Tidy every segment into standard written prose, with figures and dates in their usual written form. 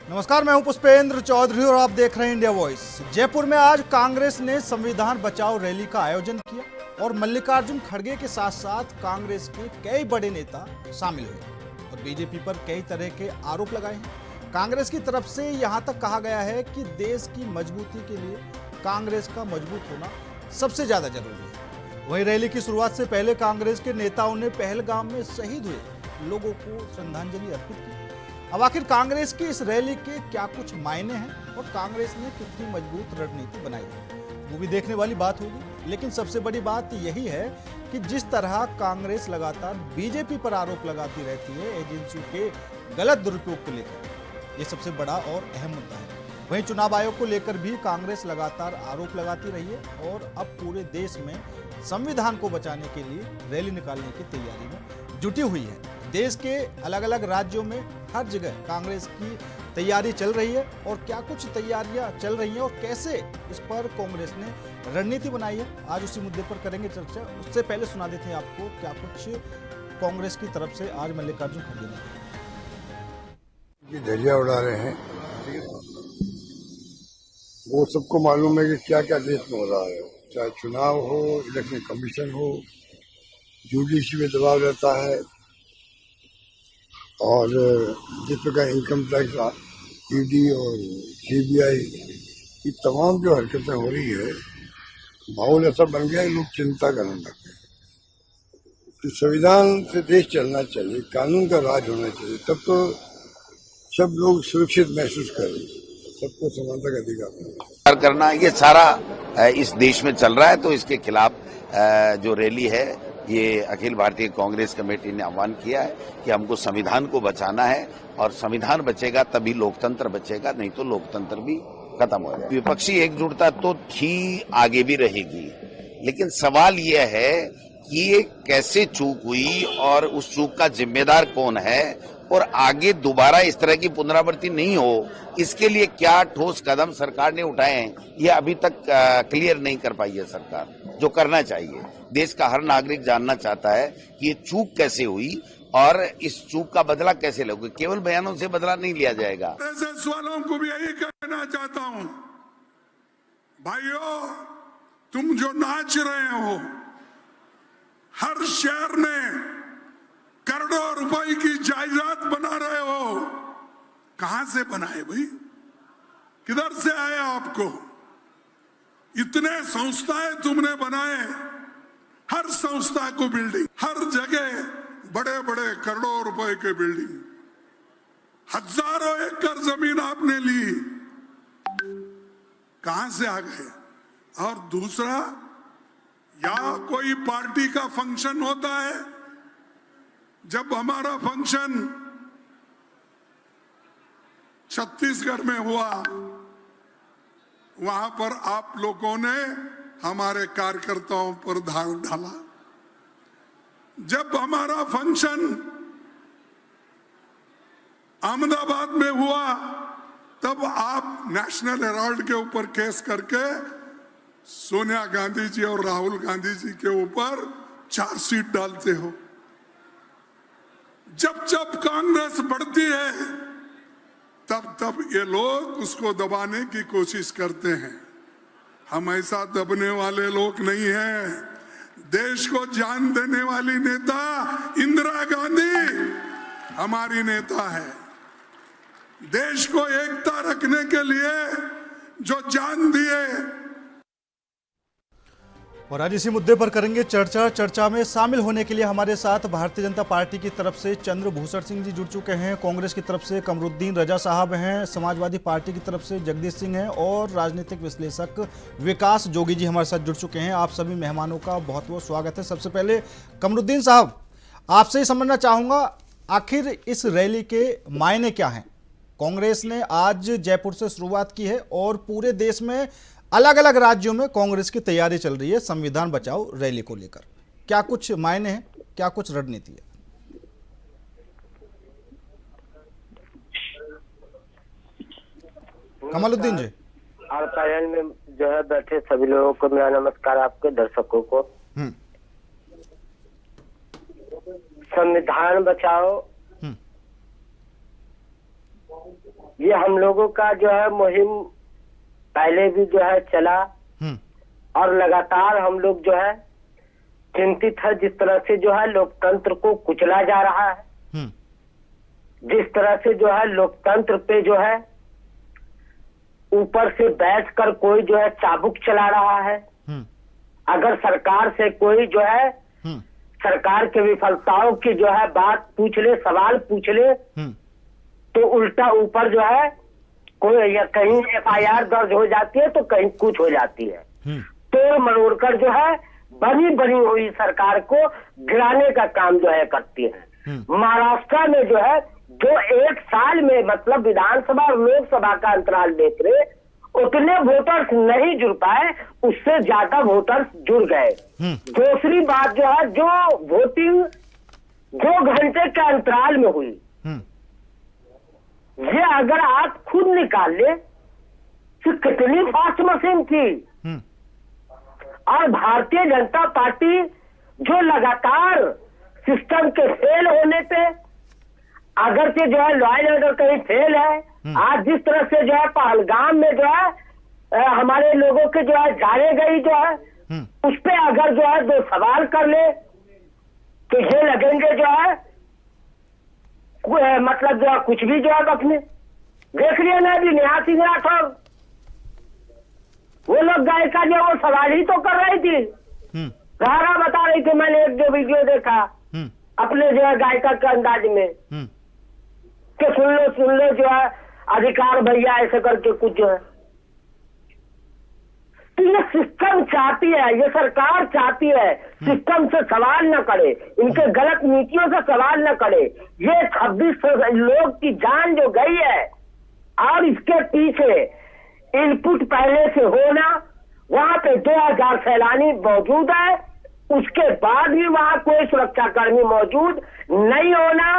नमस्कार, मैं हूं पुष्पेंद्र चौधरी और आप देख रहे हैं इंडिया वॉइस। जयपुर में आज कांग्रेस ने संविधान बचाओ रैली का आयोजन किया और मल्लिकार्जुन खड़गे के साथ साथ कांग्रेस के कई बड़े नेता शामिल हुए और बीजेपी पर कई तरह के आरोप लगाए हैं। कांग्रेस की तरफ से यहां तक कहा गया है कि देश की मजबूती के लिए कांग्रेस का मजबूत होना सबसे ज्यादा जरूरी है। वहीं रैली की शुरुआत से पहले कांग्रेस के नेताओं ने पहलगाम में शहीद हुए लोगों को श्रद्धांजलि अर्पित की। अब आखिर कांग्रेस की इस रैली के क्या कुछ मायने हैं और कांग्रेस ने कितनी मजबूत रणनीति बनाई है, वो भी देखने वाली बात होगी। लेकिन सबसे बड़ी बात यही है कि जिस तरह कांग्रेस लगातार बीजेपी पर आरोप लगाती रहती है एजेंसियों के गलत दुरुपयोग को लेकर, ये सबसे बड़ा और अहम मुद्दा है। वहीं चुनाव आयोग को लेकर भी कांग्रेस लगातार आरोप लगाती रही है और अब पूरे देश में संविधान को बचाने के लिए रैली निकालने की तैयारी में जुटी हुई है। देश के अलग अलग राज्यों में हर जगह कांग्रेस की तैयारी चल रही है और क्या कुछ तैयारियां चल रही हैं और कैसे इस पर कांग्रेस ने रणनीति बनाई है, आज उसी मुद्दे पर करेंगे चर्चा। उससे पहले सुना देते हैं आपको क्या कुछ कांग्रेस की तरफ से आज मल्लिकार्जुन खड़गे ने धज्जियां उड़ा रहे हैं। वो सबको मालूम है कि क्या क्या देश में हो रहा है, चाहे चुनाव हो, इलेक्शन कमीशन हो, जुडिशरी में दबाव रहता है और जिस प्रकार इनकम टैक्स, ईडी और सीबीआई की तमाम जो हरकतें हो रही है, माहौल ऐसा बन गया है लोग चिंता करने लग गए। तो संविधान से देश चलना चाहिए, कानून का राज होना चाहिए, तब तो सब लोग सुरक्षित महसूस करें, सबको समानता का अधिकार करना, ये सारा इस देश में चल रहा है। तो इसके खिलाफ जो रैली है, ये अखिल भारतीय कांग्रेस कमेटी ने आह्वान किया है कि हमको संविधान को बचाना है और संविधान बचेगा तभी लोकतंत्र बचेगा, नहीं तो लोकतंत्र भी खत्म हो जाएगा। विपक्षी एकजुटता तो थी, आगे भी रहेगी, लेकिन सवाल यह है कि ये कैसे चूक हुई और उस चूक का जिम्मेदार कौन है और आगे दोबारा इस तरह की पुनरावृत्ति नहीं हो, इसके लिए क्या ठोस कदम सरकार ने उठाए हैं, ये अभी तक क्लियर नहीं कर पाई है सरकार, जो करना चाहिए। देश का हर नागरिक जानना चाहता है कि ये चूक कैसे हुई और इस चूक का बदला कैसे लोगे। केवल बयानों से बदला नहीं लिया जाएगा। ऐसे वालों को भी यही कहना चाहता हूं, भाइयों, तुम जो नाच रहे हो, हर शहर में करोड़ों रुपए की जायदाद बना रहे हो, कहां से बनाए भाई? किधर से आए आपको? इतने संस्थाएं तुमने बनाए, हर संस्था को बिल्डिंग, हर जगह बड़े बड़े करोड़ों रुपए के बिल्डिंग, हजारों एकड़ जमीन आपने ली, कहां से आ गए? और दूसरा, या कोई पार्टी का फंक्शन होता है, जब हमारा फंक्शन छत्तीसगढ़ में हुआ, वहां पर आप लोगों ने हमारे कार्यकर्ताओं पर धार डाला। जब हमारा फंक्शन अहमदाबाद में हुआ, तब आप नेशनल हेराल्ड के ऊपर केस करके सोनिया गांधी जी और राहुल गांधी जी के ऊपर चार्जशीट डालते हो। जब जब कांग्रेस बढ़ती है, तब तब ये लोग उसको दबाने की कोशिश करते हैं। हम ऐसा दबने वाले लोग नहीं हैं। देश को जान देने वाली नेता इंदिरा गांधी हमारी नेता है। देश को एकता रखने के लिए जो जान दिए। और आज इसी मुद्दे पर करेंगे चर्चा। चर्चा में शामिल होने के लिए हमारे साथ भारतीय जनता पार्टी की तरफ से चंद्रभूषण सिंह जी जुड़ चुके हैं, कांग्रेस की तरफ से कमरुद्दीन रजा साहब हैं, समाजवादी पार्टी की तरफ से जगदीश सिंह हैं और राजनीतिक विश्लेषक विकास जोगी जी हमारे साथ जुड़ चुके हैं। आप सभी मेहमानों का बहुत बहुत स्वागत है। सबसे पहले कमरुद्दीन साहब, आपसे ही समझना चाहूँगा, आखिर इस रैली के मायने क्या हैं? कांग्रेस ने आज जयपुर से शुरुआत की है और पूरे देश में अलग अलग राज्यों में कांग्रेस की तैयारी चल रही है संविधान बचाओ रैली को लेकर। क्या कुछ मायने हैं, क्या कुछ रणनीति है? कमरुद्दीन जी। और पैनल में जो है बैठे सभी लोगों को मेरा नमस्कार, आपके दर्शकों को। संविधान बचाओ ये हम लोगों का जो है मुहिम पहले भी जो है चला और लगातार हम लोग जो है चिंतित है जिस तरह से जो है लोकतंत्र को कुचला जा रहा है, जिस तरह से जो है लोकतंत्र पे जो है ऊपर से बैठकर कोई जो है चाबुक चला रहा है। अगर सरकार से कोई जो है सरकार के विफलताओं की जो है बात पूछ ले, सवाल पूछ ले, तो उल्टा ऊपर जो है कोई या कहीं FIR दर्ज हो जाती है तो कहीं कुछ हो जाती है। तोड़ मरोड़ कर जो है बनी हुई सरकार को गिराने का काम जो है करती है। महाराष्ट्र में जो है जो एक साल में मतलब विधानसभा और लोकसभा का अंतराल देख रहे, उतने वोटर्स नहीं जुड़ पाए, उससे ज्यादा वोटर्स जुड़ गए। दूसरी बात जो है जो वोटिंग 2 घंटे के अंतराल में हुई, ये अगर आप खुद निकाल ले तो कितनी फास्ट मशीन थी। और भारतीय जनता पार्टी जो लगातार सिस्टम के फेल होने पे, अगर से जो है लॉ एंड ऑर्डर कहीं फेल है, आज जिस तरह से जो है पहलगाम में जो है हमारे लोगों के जो है जाने गई जो है उस पे अगर जो है 2 सवाल कर ले तो ये लगेंगे जो है मतलब जो है कुछ भी जो है अपने देख लिया ना अभी नेहा सिंह राठौर, वो लोग गायिका जो वो सवाल ही तो कर रही थी, धारा बता रही थी। मैंने एक जो वीडियो देखा अपने जो है गायिका के अंदाज में कि सुन लो जो है अधिकार भैया ऐसे करके कुछ जो है। तो ये सिस्टम चाहती है, ये सरकार चाहती है सिस्टम से सवाल न करे, इनके गलत नीतियों से सवाल न करे। ये 26 लोग की जान जो गई है और इसके पीछे इनपुट पहले से होना, वहां पे 2000 सैलानी मौजूद है, उसके बाद भी वहां कोई सुरक्षाकर्मी मौजूद नहीं होना,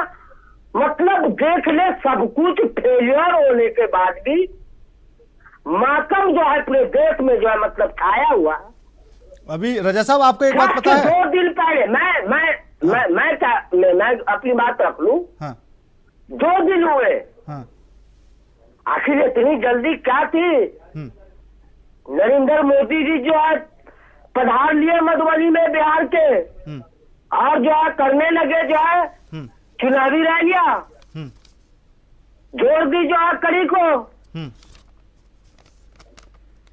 मतलब देख ले सब कुछ फेलियर होने के बाद भी मातम जो है पूरे देश में जो है मतलब छाया हुआ। अभी रजा साहब आपको एक बात पता है, 2 दिन पहले मैं अपनी बात रख लूं। 2 दिन हुए, आखिर इतनी जल्दी क्या थी? नरेंद्र मोदी जी जो है पधार लिए मधुबनी में बिहार के और जो है करने लगे जो है चुनावी रैलियां, जोड़ दी जो है कड़ी को।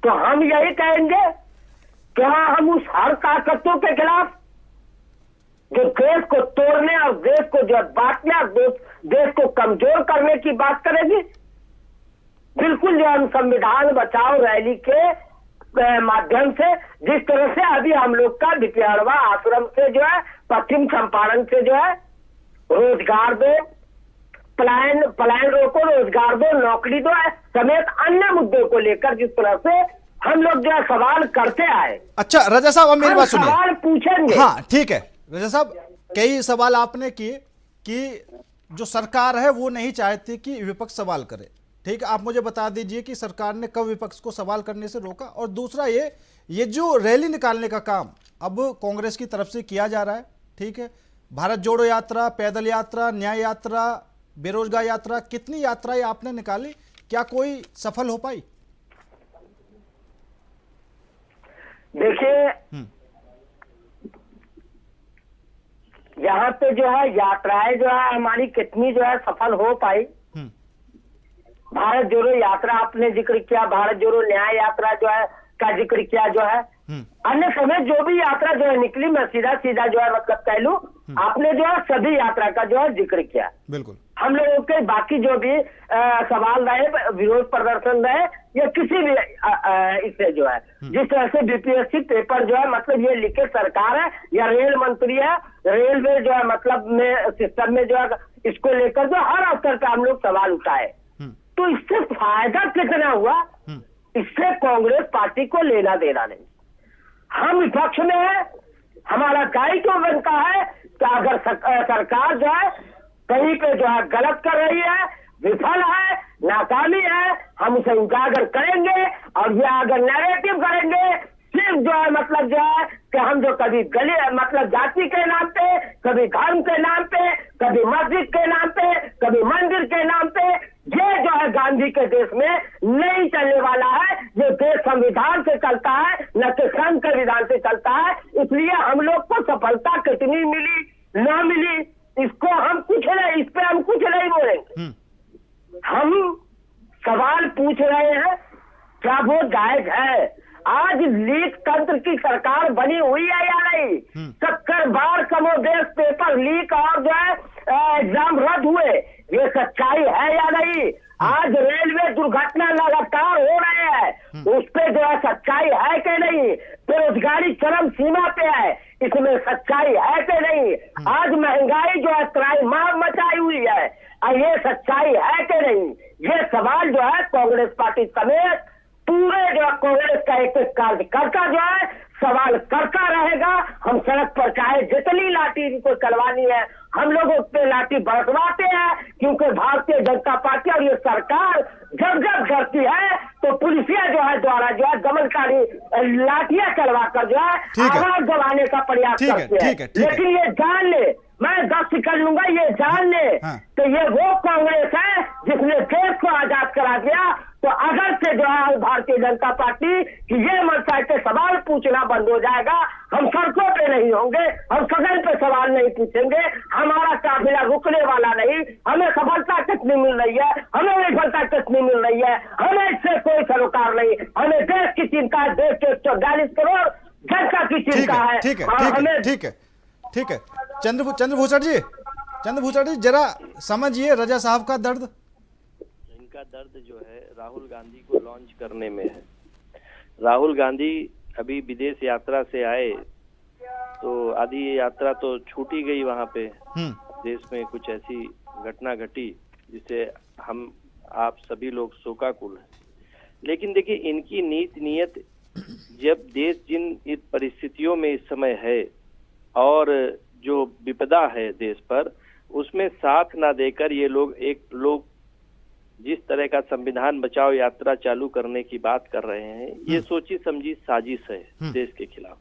तो हम यही कहेंगे कि हाँ, हम उस हर ताकतों के खिलाफ जो देश को तोड़ने और देश को जो बांटने और देश को कमजोर करने की बात करेगी, बिल्कुल जो हम संविधान बचाओ रैली के माध्यम से जिस तरह से अभी हम लोग का बिपियाड़वा आश्रम से जो है पश्चिम चंपारण से जो है रोजगार दो, पलायन रोको, रोजगार दो, नौकरी दो समेत अन्य मुद्दों को लेकर जिस तरह से हम लोग जो है सवाल करते आए। अच्छा रजा साहब अब मेरी बात सुनिए, सवाल पूछेंगे। हाँ ठीक है रजा साहब, कई सवाल आपने किए कि जो सरकार है वो नहीं चाहती कि विपक्ष सवाल करे। ठीक है, आप मुझे बता दीजिए कि सरकार ने कब विपक्ष को सवाल करने से रोका। और दूसरा ये जो रैली निकालने का काम अब कांग्रेस की तरफ से किया जा रहा है, ठीक है, भारत जोड़ो यात्रा, पैदल यात्रा, न्याय यात्रा, बेरोजगार यात्रा, कितनी यात्राएं आपने निकाली, क्या कोई सफल हो पाई? देखिए यहाँ पे जो है यात्राएं जो है हमारी कितनी जो है सफल हो पाई। भारत जोड़ो यात्रा आपने जिक्र किया, भारत जोड़ो न्याय यात्रा जो है का जिक्र किया जो है, अन्य समय जो भी यात्रा जो है निकली, मैं सीधा जो है मतलब कह लूं, आपने जो है सभी यात्रा का जो है जिक्र किया। बिल्कुल हम लोगों के बाकी जो भी सवाल रहे, विरोध प्रदर्शन रहे या किसी भी इससे जो है जिस तरह से बीपीएससी पेपर जो है मतलब ये लिखे सरकार है या रेल मंत्री है, रेलवे जो है मतलब में सिस्टम में जो है इसको लेकर जो हर स्तर पर हम लोग सवाल उठाए, तो इससे फायदा कितना हुआ? इससे कांग्रेस पार्टी को लेना देना नहीं। हम विपक्ष में है, हमारा दायित्व बनता है कि अगर सरकार जो है कहीं पे जो है गलत कर रही है, विफल है, नाकामी है, हम उसे उजागर करेंगे और ये अगर नैरेटिव करेंगे सिर्फ जो है मतलब जो है कि हम जो कभी गली मतलब जाति के नाम पे, कभी धर्म के नाम पे, कभी मस्जिद के नाम पे, कभी मंदिर के नाम पे, ये जो गांधी के देश में नहीं चलने वाला है। ये देश संविधान से चलता है, न कि संघ के विधान से चलता है। इसलिए हम लोग को सफलता कितनी मिली ना मिली, इसको हम कुछ नहीं, इस पे हम कुछ नहीं बोलेंगे। हम सवाल पूछ रहे हैं, क्या वो जायज है? आज लीक तंत्र की सरकार बनी हुई है या नहीं? 70 बार कमोबेश पेपर लीक और जो है एग्जाम रद्द हुए, ये सच्चाई है या नहीं? आज रेलवे दुर्घटना लगातार हो रहे हैं, उस पे जो है सच्चाई है कि नहीं? बेरोजगारी चरम सीमा पे है, इसमें सच्चाई है कि नहीं? आज महंगाई जो है त्राहिमाम मचाई हुई है, ये सच्चाई है कि नहीं? ये सवाल जो है कांग्रेस पार्टी समेत पूरे जो कांग्रेस का एक कार्यकर्ता जो है सवाल करता रहेगा। हम सड़क पर चाहे जितनी लाठी इनको चलवानी है, हम लोग उस पे लाठी बरसवाते हैं, क्योंकि भारतीय जनता पार्टी और ये सरकार जब जब करती है तो पुलिसिया जो है द्वारा जो है दमनकारी लाठियां चलवा कर जो है आवाज दबाने का प्रयास करती है। लेकिन ये जान ले, मैं 10 सेकंड लूंगा, ये जान ले तो ये वो कांग्रेस है जिसने देश को आजाद करा दिया। तो अगर से जो है भारतीय जनता पार्टी की ये मनसा के सवाल पूछना बंद हो जाएगा, हम सड़कों पे नहीं होंगे, हम सदन पे सवाल नहीं पूछेंगे, हमारा काफिला रुकने वाला नहीं। हमें सफलता कितनी मिल रही है, हमें विफलता कितनी मिल रही है, हमें इससे कोई सरोकार नहीं। हमें देश की चिंता है, देश के 142 करोड़ जनता की चिंता है। ठीक है चंद्रभूषण जी जरा समझिए रजा साहब का दर्द। इनका दर्द जो है राहुल गांधी को लॉन्च करने में है। राहुल गांधी अभी विदेश यात्रा से आए तो आधी यात्रा तो छूटी गई, वहां पे देश में कुछ ऐसी घटना घटी जिसे हम आप सभी लोग शोकाकुल हैं। लेकिन देखिए, इनकी नीयत जब देश जिन परिस्थितियों में इस समय है और जो विपदा है देश पर, उसमें साथ ना देकर ये लोग जिस तरह का संविधान बचाओ यात्रा चालू करने की बात कर रहे हैं, ये सोची समझी साजिश है देश के खिलाफ।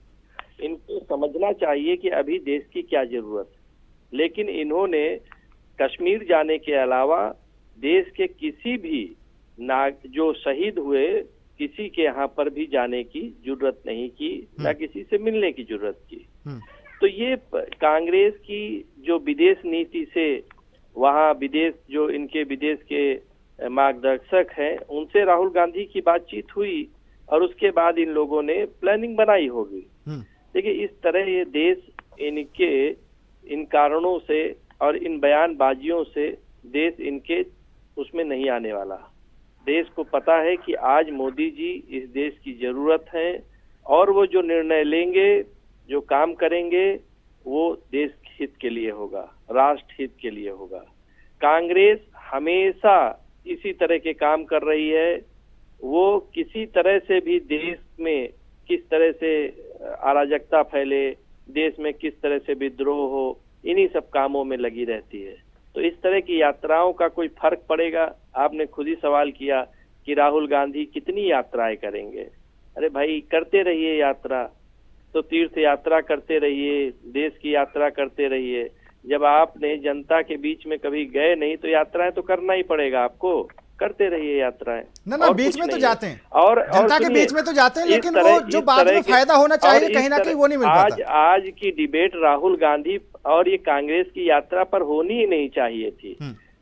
इनको समझना चाहिए कि अभी देश की क्या जरूरत है। लेकिन इन्होंने कश्मीर जाने के अलावा देश के किसी भी जो शहीद हुए किसी के यहाँ पर भी जाने की जरूरत नहीं की, ना किसी से मिलने की जरूरत की। तो ये कांग्रेस की जो विदेश नीति से, वहाँ जो इनके विदेश के मार्गदर्शक हैं, उनसे राहुल गांधी की बातचीत हुई और उसके बाद इन लोगों ने प्लानिंग बनाई होगी। देखिए, इस तरह ये देश इन कारणों से और इन बयानबाजियों से देश इनके उसमें नहीं आने वाला। देश को पता है कि आज मोदी जी इस देश की जरूरत है और वो जो निर्णय लेंगे, जो काम करेंगे, वो देश हित के लिए होगा, राष्ट्र हित के लिए होगा। कांग्रेस हमेशा इसी तरह के काम कर रही है। वो किसी तरह से भी देश में किस तरह से अराजकता फैले, देश में किस तरह से विद्रोह हो, इन्हीं सब कामों में लगी रहती है। तो इस तरह की यात्राओं का कोई फर्क पड़ेगा? आपने खुद ही सवाल किया कि राहुल गांधी कितनी यात्राएं करेंगे। अरे भाई, करते रहिए यात्रा, तो तीर्थ यात्रा करते रहिए, देश की यात्रा करते रहिए। जब आपने जनता के बीच में कभी गए नहीं तो यात्राएं तो करना ही पड़ेगा आपको। करते रहिए यात्राएं। ना बीच में तो जाते हैं, और जनता के बीच में तो जाते हैं, लेकिन वो जो बाद में फायदा होना चाहिए कहीं ना कहीं वो नहीं मिल पाता। आज की डिबेट राहुल गांधी और ये कांग्रेस की यात्रा पर होनी ही नहीं चाहिए थी।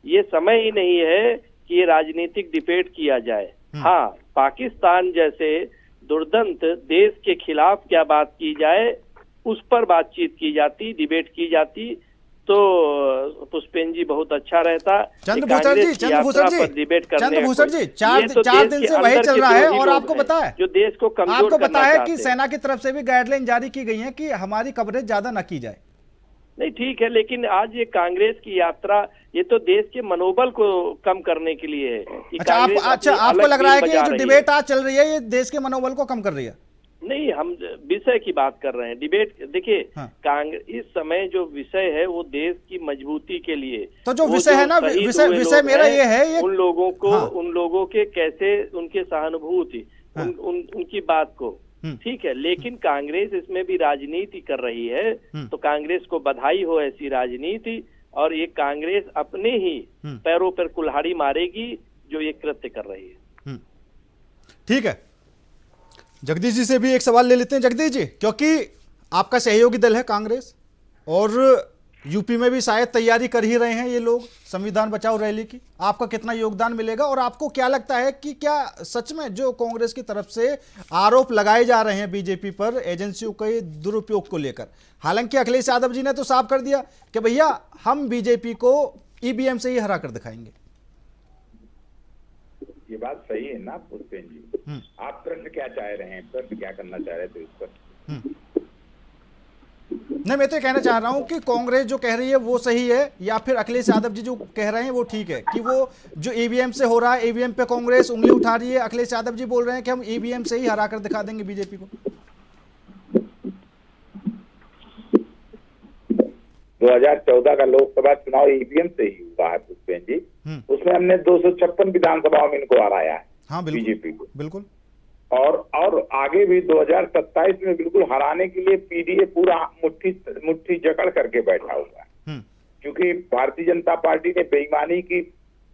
ये समय ही नहीं है कि ये राजनीतिक डिबेट किया जाए। हाँ, पाकिस्तान जैसे दुर्दंत देश के खिलाफ क्या बात की जाए, उस पर बातचीत की जाती, डिबेट की जाती तो पुष्पेन जी बहुत अच्छा रहता। चंद्रभूषण जी, चार दिन से वही चल रहा है और आपको पता है, जो देश को कमजोर आपको पता है कि सेना की तरफ से भी गाइडलाइन जारी की गई है कि हमारी कवरेज ज्यादा न की जाए। नहीं, ठीक है, लेकिन आज ये कांग्रेस की यात्रा, ये तो देश के मनोबल को कम करने के लिए है। आपको लग रहा है कि ये जो डिबेट आज चल रही है ये देश के मनोबल को कम कर रही है? नहीं, हम विषय की बात कर रहे हैं। डिबेट देखिए, कांग्रेस इस समय जो विषय है वो देश की मजबूती के लिए, तो जो विषय है ना, विषय मेरा ये है, उन लोगों को उन लोगों के कैसे उनके सहानुभूति, उनकी बात को, ठीक है। लेकिन कांग्रेस इसमें भी राजनीति कर रही है, तो कांग्रेस को बधाई हो ऐसी राजनीति। और ये कांग्रेस अपने ही पैरों पर कुल्हाड़ी मारेगी जो ये कृत्य कर रही है। ठीक है, जगदीश जी से भी एक सवाल ले लेते हैं। जगदीश जी, क्योंकि आपका सहयोगी दल है कांग्रेस और यूपी में भी शायद तैयारी कर ही रहे हैं ये लोग संविधान बचाओ रैली की, आपका कितना योगदान मिलेगा और आपको क्या लगता है कि क्या सच में जो कांग्रेस की तरफ से आरोप लगाए जा रहे हैं बीजेपी पर एजेंसियों के दुरुपयोग को लेकर, हालांकि अखिलेश यादव जी ने तो साफ कर दिया कि भैया हम बीजेपी को ईवीएम से ही हरा कर दिखाएंगे। ये बात सही है ना पुष्पेन जी, आप प्रश्न क्या चाह रहे हैं, प्रश्न क्या करना चाह रहे थे इस पर? नहीं, मैं तो ये कहना चाह रहा हूं कि कांग्रेस जो कह रही है वो सही है या फिर अखिलेश यादव जी जो कह रहे हैं वो ठीक है, कि वो जो ईवीएम से हो रहा है, ईवीएम पे कांग्रेस उंगली उठा रही है, अखिलेश यादव जी बोल रहे हैं कि हम ईवीएम से ही हरा कर दिखा देंगे बीजेपी को। 2014 का लोकसभा चुनाव ईवीएम से ही हुआ है पुष्पेन जी, उसमें हमने 256 विधानसभाओं में इनको हराया है। हाँ बिल्कुल, बीजेपी को बिल्कुल। और आगे भी 2027 में बिल्कुल हराने के लिए पीडीए पूरा मुट्ठी जकड़ करके बैठा हुआ है, क्योंकि भारतीय जनता पार्टी ने बेईमानी की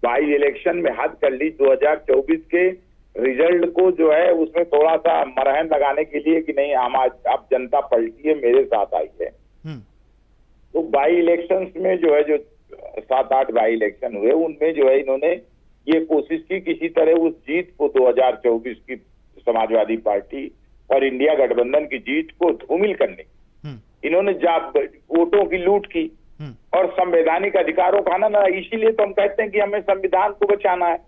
बाई इलेक्शन में हद कर ली। 2024 के रिजल्ट को जो है उसमें थोड़ा सा मरहम लगाने के लिए कि नहीं हम आज अब जनता पलटी है, मेरे साथ आई है। तो बाई इलेक्शंस में जो है जो 7-8 बाई इलेक्शन हुए उनमें जो है इन्होंने ये कोशिश की किसी तरह उस जीत को 2024 की समाजवादी पार्टी और इंडिया गठबंधन की जीत को धूमिल करने की इन्होंने वोटों की लूट की और संवैधानिक अधिकारों का ना, इसीलिए तो हम कहते हैं कि हमें संविधान को बचाना है,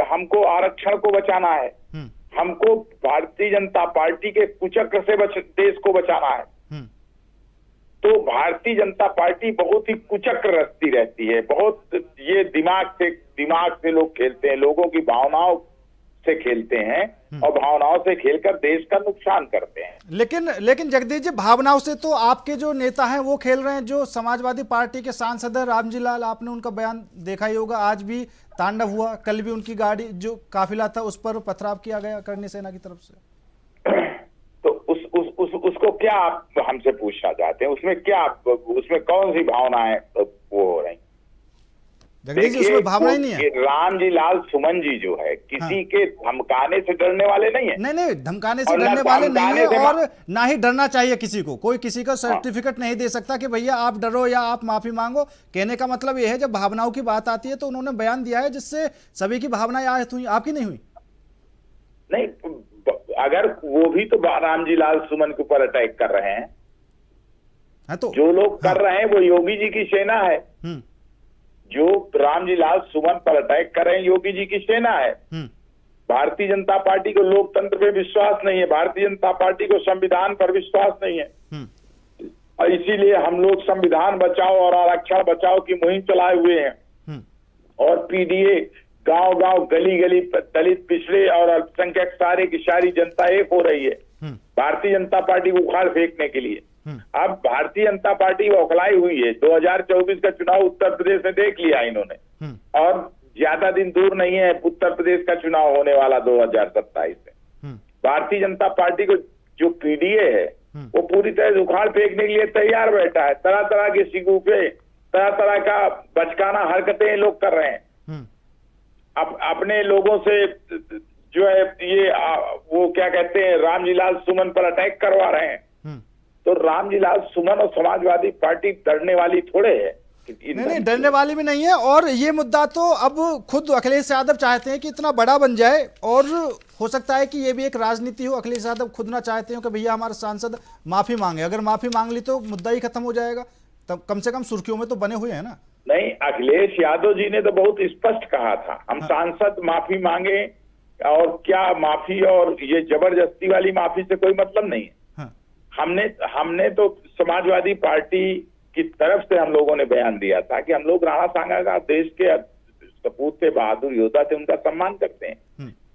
हमको आरक्षण को बचाना है, हमको भारतीय जनता पार्टी के कुचक्र से देश को बचाना है। तो भारतीय जनता पार्टी बहुत ही कुचक्र रचती रहती है, बहुत ये दिमाग से लोग खेलते हैं, लोगों की भावनाओं से खेलते हैं और भावनाओं से खेलकर देश का नुकसान करते हैं। लेकिन जगदीश जी, भावनाओं से तो आपके जो नेता हैं वो खेल रहे हैं। जो समाजवादी पार्टी के सांसद है रामजी लाल, आपने उनका बयान देखा ही होगा, आज भी तांडव हुआ, कल भी उनकी गाड़ी जो काफिला था उस पर पथराव किया गया करनी सेना की तरफ से। तो उसको क्या आप हमसे पूछना चाहते हैं, उसमें कौन सी भावनाएं वो हो रही? जगदीश जी, उसमें भावना ही नहीं है। रामजी लाल सुमन जी जो है किसी के धमकाने से डरने वाले नहीं है। नहीं, धमकाने से डरने वाले नहीं है और ना ही डरना चाहिए किसी को। कोई किसी का सर्टिफिकेट नहीं दे सकता कि भैया आप डरो या आप माफी मांगो। कहने का मतलब यह है जब भावनाओं की बात आती है तो उन्होंने बयान दिया है जिससे सभी की भावनाएं आहत हुई, आपकी नहीं हुई। नहीं, अगर वो भी तो रामजी लाल सुमन के ऊपर अटैक कर रहे हैं, तो जो लोग कर रहे हैं वो योगी जी की सेना है। जो रामजी लाल सुमन पर अटैक कर रहे हैं योगी जी की सेना है। भारतीय जनता पार्टी को लोकतंत्र पे विश्वास नहीं है, भारतीय जनता पार्टी को संविधान पर विश्वास नहीं है और इसीलिए हम लोग संविधान बचाओ और आरक्षण बचाओ की मुहिम चलाए हुए हैं और पीडीए गांव-गांव गली-गली दलित पिछड़े और अल्पसंख्यक सारे की सारी जनता एक हो रही है भारतीय जनता पार्टी को उखाड़ फेंकने के लिए। अब भारतीय जनता पार्टी बौखलाई हुई है। 2024 का चुनाव उत्तर प्रदेश में देख लिया इन्होंने और ज्यादा दिन दूर नहीं है उत्तर प्रदेश का चुनाव होने वाला 2027 में। भारतीय जनता पार्टी को जो पीडीए है वो पूरी तरह से उखाड़ फेंकने के लिए तैयार बैठा है। तरह तरह के सिगूफे, तरह तरह का बचकाना हरकतें लोग कर रहे हैं। अपने लोगों से जो है ये वो क्या कहते हैं रामजी लाल सुमन पर अटैक करवा रहे हैं। तो रामजी लाल सुमन और समाजवादी पार्टी डरने वाली थोड़े है। नहीं, डरने वाली भी नहीं है और ये मुद्दा तो अब खुद अखिलेश यादव चाहते हैं कि इतना बड़ा बन जाए और हो सकता है कि ये भी एक राजनीति हो। अखिलेश यादव खुद ना चाहते हो कि भैया हमारे सांसद माफी मांगे, अगर माफी मांग ली तो मुद्दा ही खत्म हो जाएगा, तब कम से कम सुर्खियों में तो बने हुए हैं ना। नहीं, अखिलेश यादव जी ने तो बहुत स्पष्ट कहा था हम सांसद माफी मांगे और क्या माफी, और ये जबरदस्ती वाली माफी से कोई मतलब नहीं है। हमने तो समाजवादी पार्टी की तरफ से हम लोगों ने बयान दिया था कि हम लोग राणा सांगा का देश के सपूत थे, बहादुर योद्धा थे, उनका सम्मान करते हैं,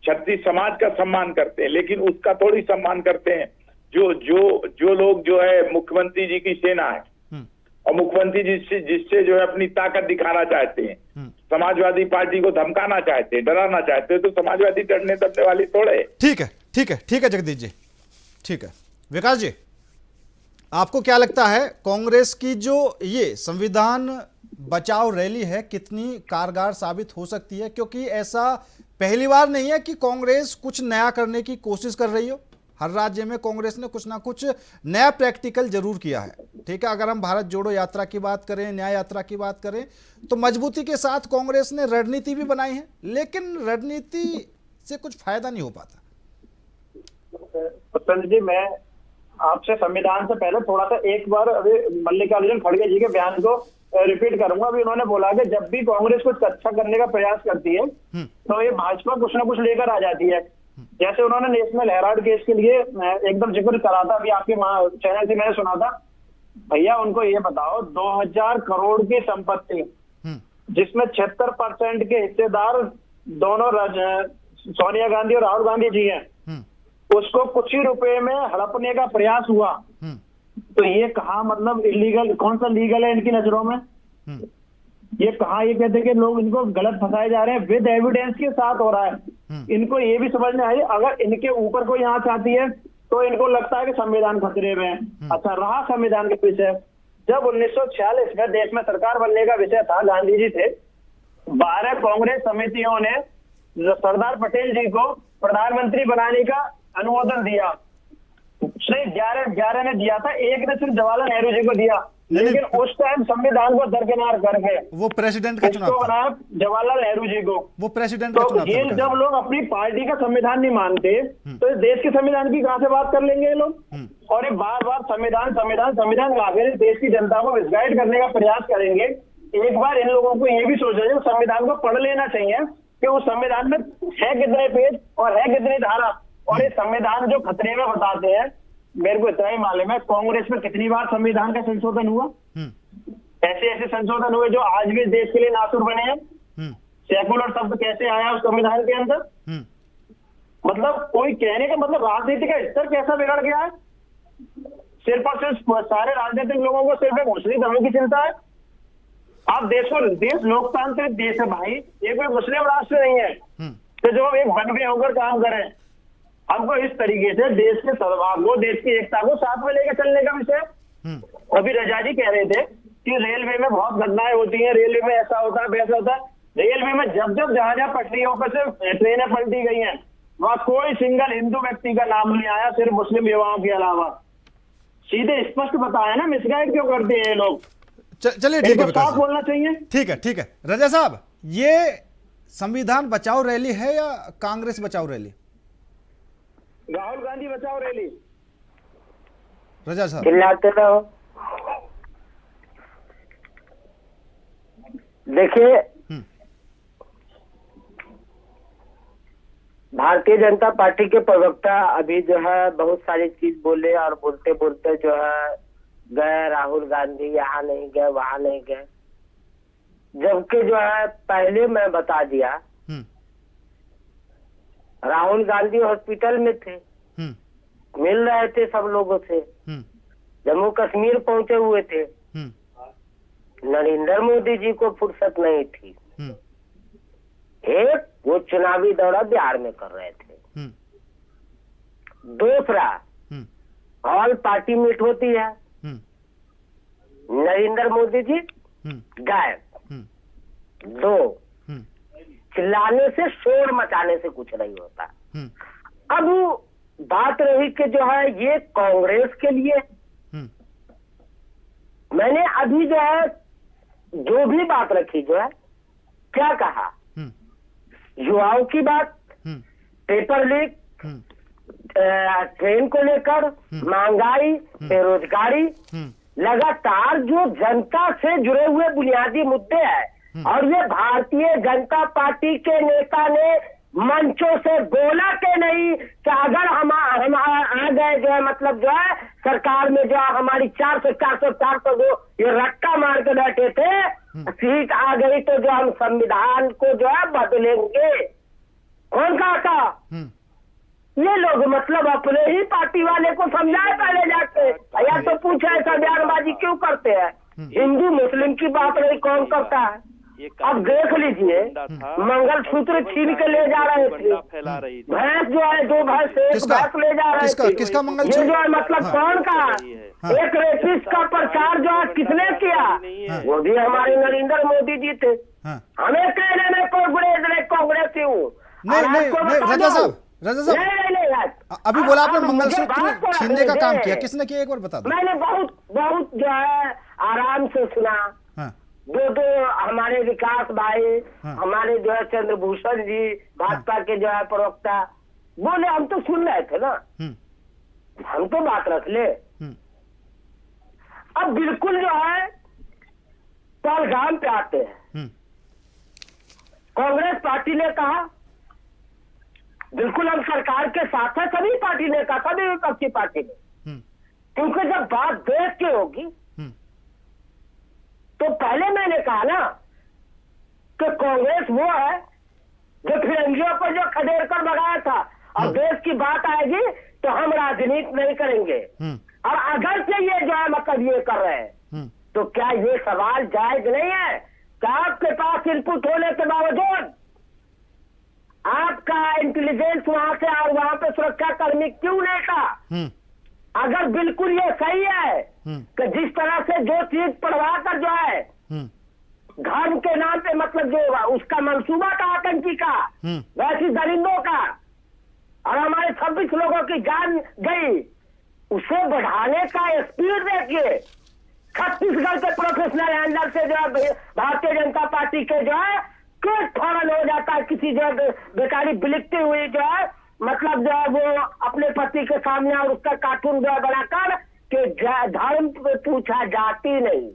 क्षत्रिय समाज का सम्मान करते हैं, लेकिन उसका थोड़ी सम्मान करते हैं जो लोग जो है मुख्यमंत्री जी की सेना है और मुख्यमंत्री जिससे जो है अपनी ताकत दिखाना चाहते हैं, समाजवादी पार्टी को धमकाना चाहते हैं, डराना चाहते हैं, तो समाजवादी डरने दबने वाली थोड़े। ठीक है जगदीश जी, ठीक है। विकास जी, आपको क्या लगता है कांग्रेस की जो ये संविधान बचाओ रैली है कितनी कारगर साबित हो सकती है, क्योंकि ऐसा पहली बार नहीं है कि कांग्रेस कुछ नया करने की कोशिश कर रही हो। हर राज्य में कांग्रेस ने कुछ ना कुछ नया प्रैक्टिकल जरूर किया है। ठीक है, अगर हम भारत जोड़ो यात्रा की बात करें, न्याय यात्रा की बात करें, तो मजबूती के साथ कांग्रेस ने रणनीति भी बनाई है, लेकिन रणनीति से कुछ फायदा नहीं हो पाता। संजय जी, मैं आपसे संविधान से पहले थोड़ा सा एक बार अभी मल्लिकार्जुन खड़गे जी के बयान को रिपीट करूंगा। अभी उन्होंने बोला कि जब भी कांग्रेस कुछ अच्छा करने का प्रयास करती है तो ये भाजपा कुछ ना कुछ लेकर आ जाती है। जैसे उन्होंने नेशनल हेराल्ड केस के लिए एकदम जिक्र करा था, अभी आपके चैनल से मैंने सुना था। भैया उनको ये बताओ, 2000 करोड़ की संपत्ति जिसमें 76% के हिस्सेदार दोनों सोनिया गांधी और राहुल गांधी जी हैं, उसको कुछ ही रुपए में हड़पने का प्रयास हुआ, तो ये कहाँ मतलब इलीगल, कौन सा लीगल है इनकी नजरों में? ये कहाँ ये कहते हैं कि लोग इनको गलत फंसाए जा रहे हैं, विद एविडेंस के साथ हो रहा है। इनको ये भी समझ में आई, अगर इनके ऊपर कोई आंच आती है तो इनको लगता है कि संविधान खतरे में है। अच्छा, रहा संविधान के पीछे, जब 1946 में देश में सरकार बनने का विषय था, गांधी जी थे, 12 कांग्रेस समितियों ने सरदार पटेल जी को प्रधानमंत्री बनाने का अनुमोदन दिया। 11 ने दिया था, एक ने सिर्फ जवाहरलाल नेहरू जी को दिया, लेकिन उस टाइम संविधान को दरकिनार करके वो प्रेसिडेंट का चुनाव बनाया जवाहरलाल नेहरू जी को, वो प्रेसिडेंट का चुनाव। ये जब लोग अपनी पार्टी का संविधान नहीं मानते तो इस देश के संविधान की कहां से बात कर लेंगे ये लोग? और ये बार बार संविधान संविधान संविधान गाकर देश की जनता को मिसगाइड करने का प्रयास करेंगे। एक बार इन लोगों को ये भी सोचना चाहिए, संविधान को पढ़ लेना चाहिए कि उस संविधान में है कितने पेज और है कितनी धारा। और ये संविधान जो खतरे में बताते हैं, मेरे को इतना ही मालूम है कांग्रेस में कितनी बार संविधान का संशोधन हुआ, ऐसे ऐसे संशोधन हुए जो आज भी देश के लिए नासुर बने हैं। सेकुलर शब्द कैसे आया उस संविधान के अंदर? मतलब कोई कहने का मतलब राजनीति का स्तर कैसा बिगड़ गया है? सिर्फ और सिर्फ सारे राजनीतिक लोगों को सिर्फ एक मुस्लिम धर्म की चिंता है। आप देश लोकतांत्रिक देश है भाई, ये कोई मुस्लिम राष्ट्र नहीं है तो जो एक वन में होकर काम करें। हमको इस तरीके से देश के सद्भाव को, देश की एकता को साथ में लेकर चलने का विषय। अभी रजा जी कह रहे थे कि रेलवे में बहुत घटनाएं होती हैं, रेलवे में ऐसा होता है वैसा होता है। रेलवे में जब जहां पटरियों पर से ट्रेनें पलटी गई हैं, वहां कोई सिंगल हिंदू व्यक्ति का नाम नहीं आया, सिर्फ मुस्लिम युवाओं के अलावा। सीधे स्पष्ट बताया ना, मिसगाइड क्यों करते हैं ये लोग? चलिए ठीक है, साफ बोलना चाहिए। ठीक है रजा साहब, ये संविधान बचाओ रैली है या कांग्रेस बचाओ रैली? राहुल गांधी बचाओ रैली। रजा साहब चिल्लाते रहो। देखिए, भारतीय जनता पार्टी के प्रवक्ता अभी जो है बहुत सारी चीज बोले और बोलते बोलते जो है गए राहुल गांधी यहाँ नहीं गए, वहां नहीं गए, जबकि जो है पहले मैं बता दिया राहुल गांधी हॉस्पिटल में थे, मिल रहे थे सब लोगों से, जम्मू कश्मीर पहुंचे हुए थे। नरेंद्र मोदी जी को फुर्सत नहीं थी, एक वो चुनावी दौरा बिहार में कर रहे थे, दूसरा ऑल पार्टी मीट होती है, नरेंद्र मोदी जी गायब, दो चिल्लाने से शोर मचाने से कुछ नहीं होता। अब बात रही कि जो है ये कांग्रेस के लिए, मैंने अभी जो है जो भी बात रखी जो है क्या कहा, युवाओं की बात, पेपर लीक, ट्रेन को लेकर, महंगाई, बेरोजगारी, लगातार जो जनता से जुड़े हुए बुनियादी मुद्दे हैं। और ये भारतीय जनता पार्टी के नेता ने मंचों से बोला कि नहीं कि अगर हम आ गए जो है मतलब जो है सरकार में जो है हमारी 400 जो ये रट्टा मार के बैठे थे, सीट आ गई तो जो हम संविधान को जो है बदलेंगे। कौन कहा था? ये लोग मतलब अपने ही पार्टी वाले को समझाए पहले जाके, या तो पूछा ऐसा बयानबाजी क्यों करते हैं? हिंदू मुस्लिम की बात नहीं कौन करता है? अब देख लीजिए, मंगलसूत्र छीन के ले जा रहे थे, फैला रही थी, भैंस जो है 2 भैंस एक भैंस ले जा रहे थे। किसका ये मंगलसूत्र? जो है मतलब कौन का एक रेसिस्ट का प्रचार जो है किसने किया? वो भी हमारे नरेंद्र मोदी जी थे। हमें कहने में कांग्रेसी हूँ। नहीं रजा साहब, अभी बोला आपने मंगलसूत्र छीनने का काम किया, किसने किया एक बार बता दो। मैंने बहुत जो है आराम से सुना। दो हमारे विकास भाई, हमारे जो है चंद्रभूषण जी, भाजपा के जो है प्रवक्ता बोले, हम तो सुन रहे थे ना, हम तो बात रख ले। अब बिल्कुल जो है पहलगाम पे आते हैं। कांग्रेस पार्टी ने कहा बिल्कुल हम सरकार के साथ है, सभी पार्टी ने कहा, सभी विपक्षी पार्टी ने, क्योंकि जब बात देश की होगी तो पहले मैंने कहा ना कि कांग्रेस वो है जो फिरंगियों पर जो खदेड़ कर भगाया था, और देश की बात आएगी तो हम राजनीति नहीं करेंगे। और अगर से ये जो है मतलब ये कर रहे हैं, तो क्या ये सवाल जायज नहीं है कि आपके पास इनपुट होने के बावजूद आपका इंटेलिजेंस वहां से और वहां पे सुरक्षा कर्मी क्यों नहीं था? अगर बिल्कुल ये सही है कि जिस तरह से जो चीज पढ़वा कर जो है धर्म के नाम पे मतलब जो उसका मंसूबा था आतंकी का, वैसी दरिंदों का, और हमारे 26 लोगों की जान गई, उसे बढ़ाने का स्पीड देखिए। छत्तीसगढ़ के प्रोफेशनल हैंडल से जो है भारतीय जनता पार्टी के जो है केस फौरन हो जाता है, किसी जो है बेकारी बिलिकती हुई जो है मतलब जो है वो अपने पति के सामने और उसका कार्टून जो है बनाकर कि धर्म पे पूछा जाती नहीं।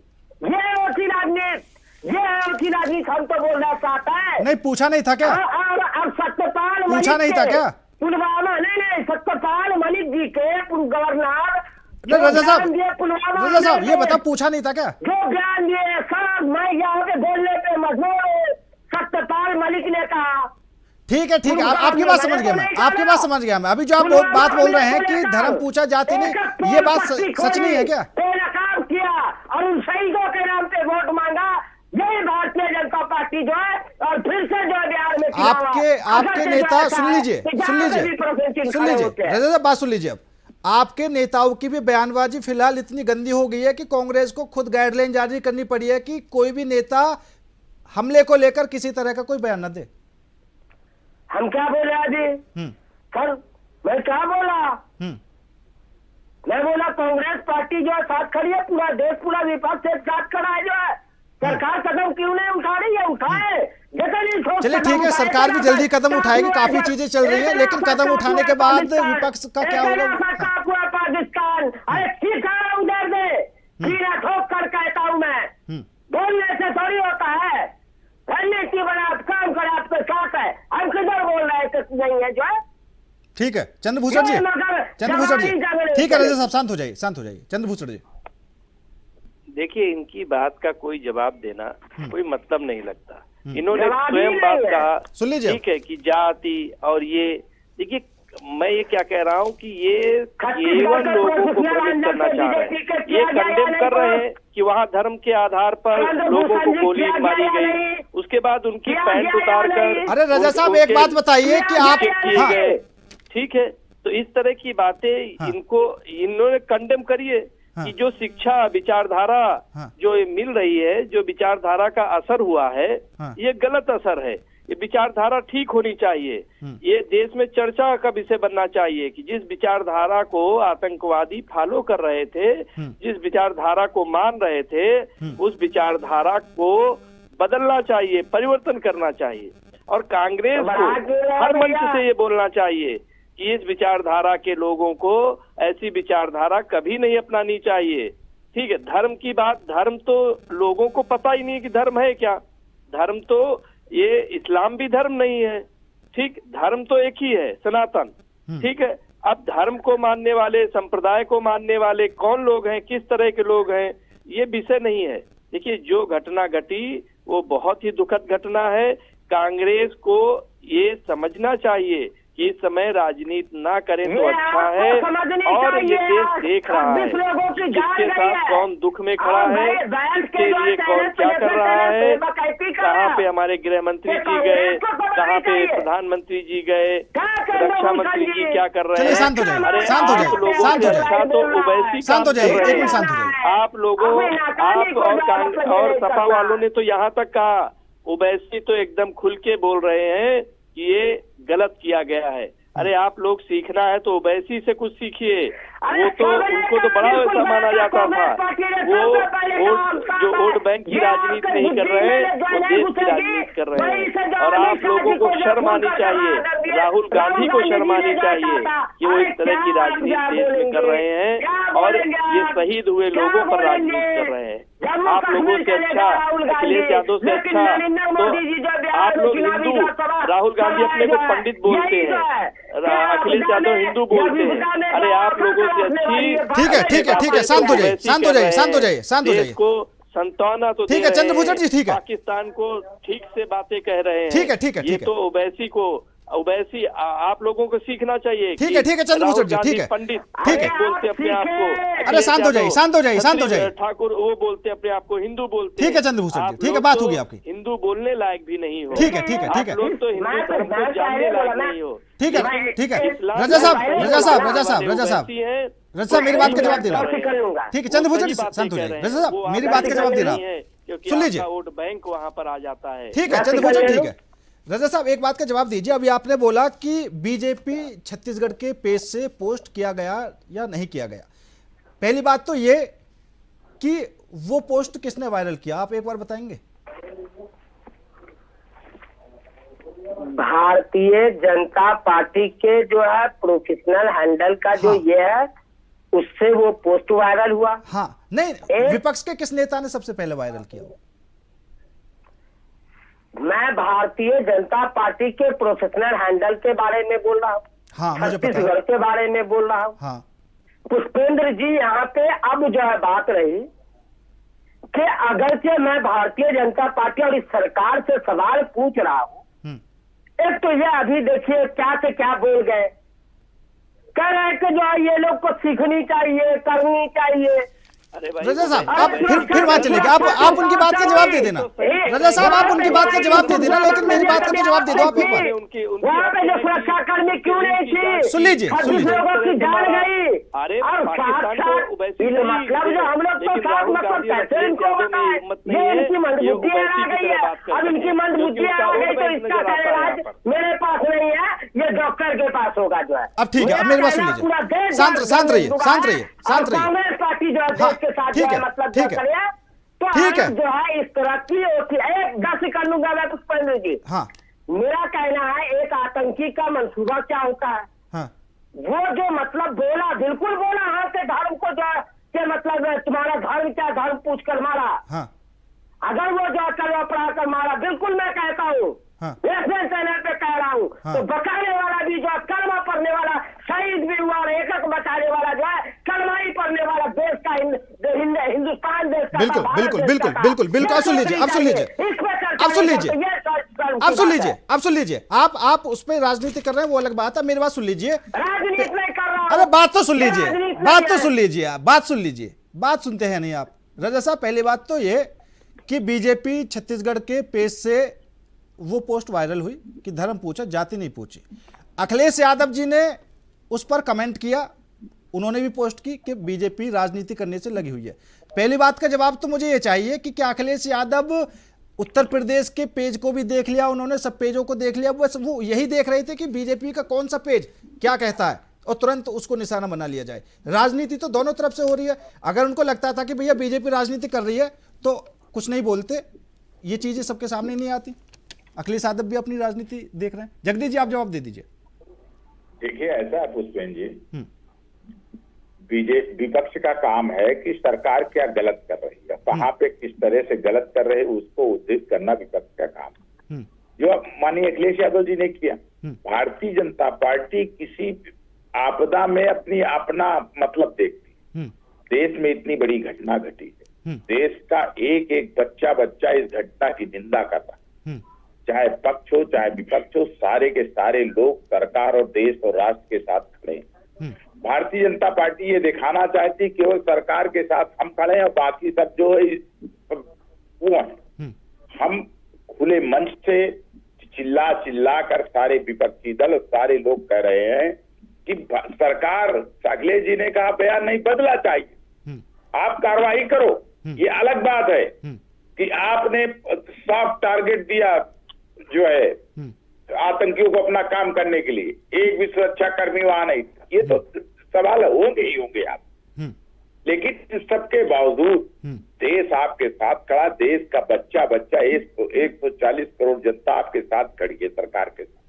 ये है होती राजनीति, ये है होती राजनीति। हम तो बोल रहे साथ है, नहीं पूछा नहीं था क्या? अब सत्यपाल पूछा नहीं था क्या? पुलवामा नहीं, सत्यपाल मलिक जी के गवर्नर रजा साहब ये बता, पूछा नहीं था क्या? जो बयान दिए सब मैं यहाँ पे बोलने पे मजबूर, सत्यपाल मलिक ने कहा। ठीक है आपकी बात समझ गया मैं, आपकी बात समझ गया मैं। अभी जो आप बात बोल रहे हैं कि धर्म पूछा जाती नहीं, ये बात सच नहीं है क्या? काम किया और उन शहीदों के नाम पे वोट मांगा, यही भारतीय जनता पार्टी जो है, और फिर से जो बिहार में आपके नेता सुन लीजिए रजा, बात सुन लीजिए। अब आपके नेताओं की भी बयानबाजी फिलहाल इतनी गंदी हो गई है कि कांग्रेस को खुद गाइडलाइन जारी करनी पड़ी है कि कोई भी नेता हमले को लेकर किसी तरह का कोई बयान न दे। हम क्या बोले अभी सर? मैं क्या बोला? मैं बोला कांग्रेस पार्टी जो है साथ खड़ी है, पूरा देश पूरा विपक्ष एक साथ खड़ा है। जो है सरकार कदम क्यों नहीं उठा रही है? उठाए। चलिए ठीक है, सरकार भी जल्दी कदम उठाएगी, काफी चीजें चल रही हैं, लेकिन कदम उठाने के बाद विपक्ष का क्या होगा? पूरा पाकिस्तान, अरे ठीक है उधर दे, सीना ठोक कर कहता हूं मैं, बोलने से थोड़ी होता है। रणनीति बना, काम करे, आपके साथ है। हम किधर बोल रहे हैं कि नहीं है जो है? ठीक है चंद्रभूषण जी, ठीक है रजा साहब शांत हो जाइए, चंद्रभूषण जी। देखिए, इनकी बात का कोई जवाब देना कोई मतलब नहीं लगता। इन्होंने स्वयं बात कहा, सुन लीजिए, ठीक है कि जाति और ये, देखिए मैं ये क्या कह रहा हूँ कि ये केवल लोगों को प्रेरित करना चाह रहे हैं, ये कंडेम कर रहे हैं कि वहाँ धर्म के आधार पर लोगों को गोली मारी गई, उसके बाद उनकी पैंट उतार कर। अरे रजा साहब एक बात बताइए कि आप किए गए, ठीक है, तो इस तरह की बातें इन्होंने कंडेम करिए कि जो शिक्षा विचारधारा जो मिल रही है, जो विचारधारा का असर हुआ है, ये गलत असर है। ये विचारधारा ठीक होनी चाहिए, ये देश में चर्चा का विषय बनना चाहिए कि जिस विचारधारा को आतंकवादी फॉलो कर रहे थे, जिस विचारधारा को मान रहे थे, उस विचारधारा को बदलना चाहिए, परिवर्तन करना चाहिए। और कांग्रेस को हर मंच से ये बोलना चाहिए कि इस विचारधारा के लोगों को ऐसी विचारधारा कभी नहीं अपनानी चाहिए। ठीक है, धर्म की बात, धर्म तो लोगों को पता ही नहीं कि धर्म है क्या। धर्म तो ये इस्लाम भी धर्म नहीं है, ठीक, धर्म तो एक ही है, सनातन। ठीक है, अब धर्म को मानने वाले, संप्रदाय को मानने वाले कौन लोग हैं, किस तरह के लोग हैं, ये विषय नहीं है। देखिए, जो घटना घटी वो बहुत ही दुखद घटना है। कांग्रेस को ये समझना चाहिए कि इस समय राजनीति ना करें तो अच्छा है। और ये देश देख रहा है किसके साथ कौन दुख में खड़ा है, किसके लिए कौन क्या कर रहा है, कहाँ पे हमारे गृह मंत्री जी गए, कहाँ पे प्रधानमंत्री जी गए, रक्षा मंत्री जी क्या कर रहे हैं। शांत हो जाइए, अरे शांत हो आप जाइए, लोगों शांत से हो जाइए, अच्छा तो ओवैसी शांत हो काम जाइए, कर रहे एक मिनट शांत हो हैं। जाइए। आप लोगों और सपा वालों ने तो यहाँ तक कहा, ओवैसी तो एकदम खुल के बोल रहे हैं कि ये गलत किया गया है। अरे आप लोग सीखना है तो ओवैसी से कुछ सीखिए। वो तो उनको तो बड़ा वैसा माना जाता था, वो जो वोट बैंक की राजनीति नहीं कर रहे हैं, वो देश की राजनीति कर रहे हैं। और आप लोगों को शर्म आनी चाहिए, राहुल गांधी को शर्म आनी चाहिए कि वो इस तरह की राजनीति देश में कर रहे हैं और ये शहीद हुए लोगों पर राजनीति कर रहे हैं। आप लोगों से अच्छा, अखिलेश यादव से अच्छा तो आप लोग हिंदू, राहुल गांधी अपने को पंडित बोलते हैं, अखिलेश यादव हिंदू बोलते हैं। अरे आप लोगों से अच्छी, ठीक है, शांत हो जाइए, शांत हो जाइए, शांत हो जाइए, शांत हो जाइए। को संतावना तो ठीक है चंद्रभूषण जी, ठीक है, पाकिस्तान को ठीक से बातें कह रहे हैं। ठीक है, ये तो ओवैसी आप लोगों को सीखना चाहिए। ठीक है चंद्रभूषण जी, ठीक है, पंडित ठीक है, बोलते अपने आप को। अरे शांत हो जाइए, शांत हो जाइए, शांत हो जाइए। ठाकुर वो बोलते अपने आप को हिंदू बोलते। ठीक है चंद्रभूषण जी, ठीक है, बात होगी आपकी। हिंदू बोलने लायक भी नहीं हो। ठीक है आप लोग तो हिंदू धर्म को जानने लायक नहीं हो। ठीक है रजा साहब मेरी बात का जवाब दे रहा हूँ। ठीक है चंद्रभूषण जी, शांत हो जाइए। रजा साहब मेरी बात का जवाब दे रहा हूँ, सुन लीजिए। वोट बैंक वहाँ पर आ जाता है। ठीक है चंद्रभूषण, ठीक है। रजा साहब एक बात का जवाब दीजिए। अभी आपने बोला कि बीजेपी छत्तीसगढ़ के पेज से पोस्ट किया गया या नहीं किया गया। पहली बात तो ये कि वो पोस्ट किसने वायरल किया, आप एक बार बताएंगे? भारतीय जनता पार्टी के जो है प्रोफेशनल हैंडल का जो ये है, उससे वो पोस्ट वायरल हुआ। हाँ नहीं, विपक्ष के किस नेता ने सबसे पहले वायरल किया? मैं भारतीय जनता पार्टी के प्रोफेशनल हैंडल के बारे में बोल रहा हूँ। हाँ, मुझे पता है। छत्तीसगढ़ के बारे में बोल रहा हूँ। हाँ। पुष्पेंद्र जी यहाँ पे अब जो है बात रही कि अगर से मैं भारतीय जनता पार्टी और इस सरकार से सवाल पूछ रहा हूँ, एक तो ये अभी देखिए क्या से क्या बोल गए, कह रहे हैं कि जो ये लोग को सीखनी चाहिए, करनी चाहिए। रजा साहब आप फिर बात चलेगी, आप उनकी बात का जवाब दे देना। रजा साहब आप उनकी बात का जवाब दे देना, लेकिन मेरी बात का तो जवाब दे दो आप एक बार। वहाँ पे जो सुरक्षा कर्मी क्यों नहीं थी? सुन लीजिए, सुन लीजिए। लोगों की जान गई। अरे और साथ मतलब जो हम लोग तो साथ मतलब कैसे इनको बताए, ये इनकी मंदबुद्धि आ गई है। अब इनकी मंदबुद्धि आ गई तो इसका राज मेरे पास नहीं है, ये डॉक्टर के पास होगा जो है। अब ठीक है, अब मेरी बात सुन लीजिए। शांत रहिए, शांत रहिए, शांत रहिए। कांग्रेस पार्टी जो है के साथ ठीक है, मतलब ठीक है, तो ठीक है। जो है इस तरह की होती है। एक 10 कर लूंगा मैं पुष्पेंद्र जी। हाँ। मेरा कहना है एक आतंकी का मंसूबा क्या होता है। हाँ। वो जो मतलब बोला, बिल्कुल बोला हाँ के धर्म को जो के मतलब तुम्हारा धर्म क्या, धर्म पूछ कर मारा। हाँ। अगर वो जो कलवा पढ़ा कर मारा, बिल्कुल मैं कहता हूँ, नेशनल चैनल पे कह रहा हूँ। तो बचाने वाला भी जो कलमा पढ़ने वाला शहीद भी हुआ और एक बचाने वाला जो है कलमा ही पढ़ने वाला देश का हिंदुस्तान देश का। बिल्कुल बिल्कुल बिल्कुल बिल्कुल बिल्कुल। अब सुन लीजिए, अब सुन लीजिए, अब सुन लीजिए, अब सुन लीजिए, अब सुन लीजिए। आप उस पर राजनीति कर रहे हैं वो अलग बात है, मेरी बात सुन लीजिए। राजनीति नहीं कर रहा हूं। अरे बात तो सुन लीजिए, बात तो सुन लीजिए, आप बात सुन लीजिए, बात सुनते हैं नहीं आप। रजा साहब पहली बात तो ये कि बीजेपी छत्तीसगढ़ के पेज से वो पोस्ट वायरल हुई कि धर्म पूछा, जाति नहीं पूछी। अखिलेश यादव जी ने उस पर कमेंट किया, उन्होंने भी पोस्ट की कि बीजेपी राजनीति करने से लगी हुई है। पहली बात का जवाब तो मुझे ये चाहिए कि क्या अखिलेश यादव उत्तर प्रदेश के पेज को भी देख लिया, उन्होंने सब पेजों को देख लिया, बस वो यही देख रहे थे कि बीजेपी का कौन सा पेज क्या कहता है और तुरंत उसको निशाना बना लिया जाए। राजनीति तो दोनों तरफ से हो रही है। अगर उनको लगता था कि भैया बीजेपी राजनीति कर रही है तो कुछ नहीं बोलते, ये चीजें सबके सामने नहीं आती। अखिलेश यादव भी अपनी राजनीति देख रहे हैं। जगदीश जी आप जवाब दे दीजिए। देखिए ऐसा है पुष्पेंद्र जी, विपक्ष का काम है कि सरकार क्या गलत कर रही है, कहाँ पे किस तरह से गलत कर रहे हैं उसको उद्धृत करना विपक्ष का काम है। जो माननीय अखिलेश यादव जी ने किया, भारतीय जनता पार्टी किसी आपदा में अपना मतलब देखती। देश में इतनी बड़ी घटना घटी है, देश का एक एक बच्चा इस घटना की निंदा कर रहा है। चाहे पक्ष हो चाहे विपक्ष हो, सारे के सारे लोग सरकार और देश और राष्ट्र के साथ खड़े हैं। भारतीय जनता पार्टी ये दिखाना चाहती केवल सरकार के साथ हम खड़े हैं और बाकी सब जो है वो है। हम खुले मंच से चिल्ला चिल्ला कर सारे विपक्षी दल और सारे लोग कह रहे हैं कि सरकार, अखिलेश जी ने कहा बयान नहीं बदला चाहिए, आप कार्रवाई करो। ये अलग बात है कि आपने सॉफ्ट टारगेट दिया जो है आतंकियों को अपना काम करने के लिए, एक भी सुरक्षा कर्मी वहां नहीं, ये तो सवाल होंगे ही होंगे आप। लेकिन इस सबके बावजूद देश आपके साथ खड़ा, देश का बच्चा 140 करोड़ जनता आपके साथ खड़ी है सरकार के साथ।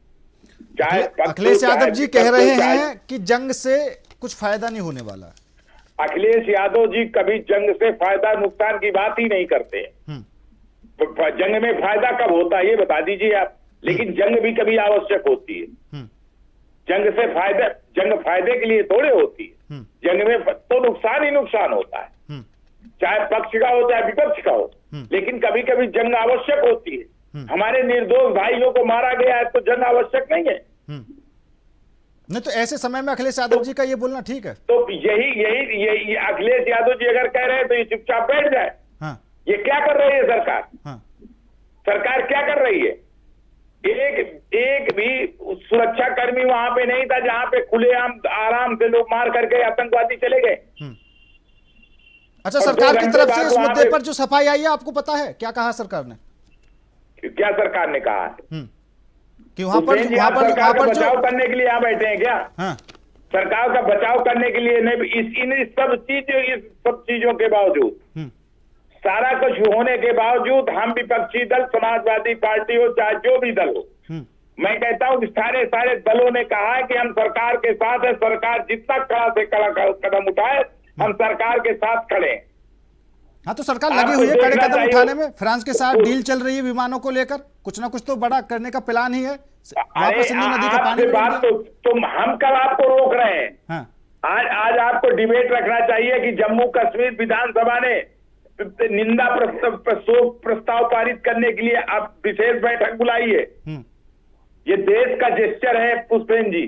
चाहे अखिलेश यादव जी कह रहे हैं कि जंग से कुछ फायदा नहीं होने वाला। अखिलेश यादव जी कभी जंग से फायदा नुकसान की बात ही नहीं करते हैं। जंग में फायदा कब होता है ये बता दीजिए आप। लेकिन जंग भी कभी आवश्यक होती है। जंग से फायदे के लिए थोड़े होती है। जंग में तो नुकसान ही नुकसान होता है, चाहे पक्ष का हो चाहे विपक्ष का हो। लेकिन कभी कभी जंग आवश्यक होती है। हमारे निर्दोष भाइयों को मारा गया है तो जंग आवश्यक नहीं है। नहीं तो ऐसे समय में अखिलेश यादव जी का ये बोलना ठीक है। तो यही अखिलेश यादव जी अगर कह रहे हैं तो ये चुपचाप बैठ जाए। ये क्या कर रही है सरकार? सरकार क्या कर रही है? एक भी सुरक्षा कर्मी वहां पे नहीं था जहां पे खुलेआम आराम से लोग मार करके आतंकवादी चले गए। अच्छा, सरकार की तरफ से इस मुद्दे पर जो सफाई आई है आपको पता है क्या कहा सरकार ने? क्या सरकार ने कहा है कि वहां पर बचाव करने के लिए यहाँ बैठे हैं क्या? सरकार का बचाव करने के लिए नहीं, इन सब चीजों के बावजूद, सारा कुछ होने के बावजूद हम विपक्षी दल, समाजवादी पार्टी हो चाहे जो भी दल हो, मैं कहता हूं कि सारे दलों ने कहा है कि हम सरकार के साथ है। सरकार जितना कड़ा से कड़ा कदम उठाए हम सरकार के साथ खड़े हैं। हाँ, तो सरकार लगी हुई है कड़े कदम उठाने में। फ्रांस के साथ डील चल रही है विमानों को लेकर, कुछ ना कुछ तो बड़ा करने का प्लान ही है। सिंधु नदी का पानी बात तो हम कल आपको रोक रहे हैं। आज आपको डिबेट रखना चाहिए कि जम्मू कश्मीर विधानसभा ने निंदा प्रस्ताव पारित करने के लिए अब विशेष बैठक बुलाई है। ये देश का जेस्चर है पुष्पेन जी।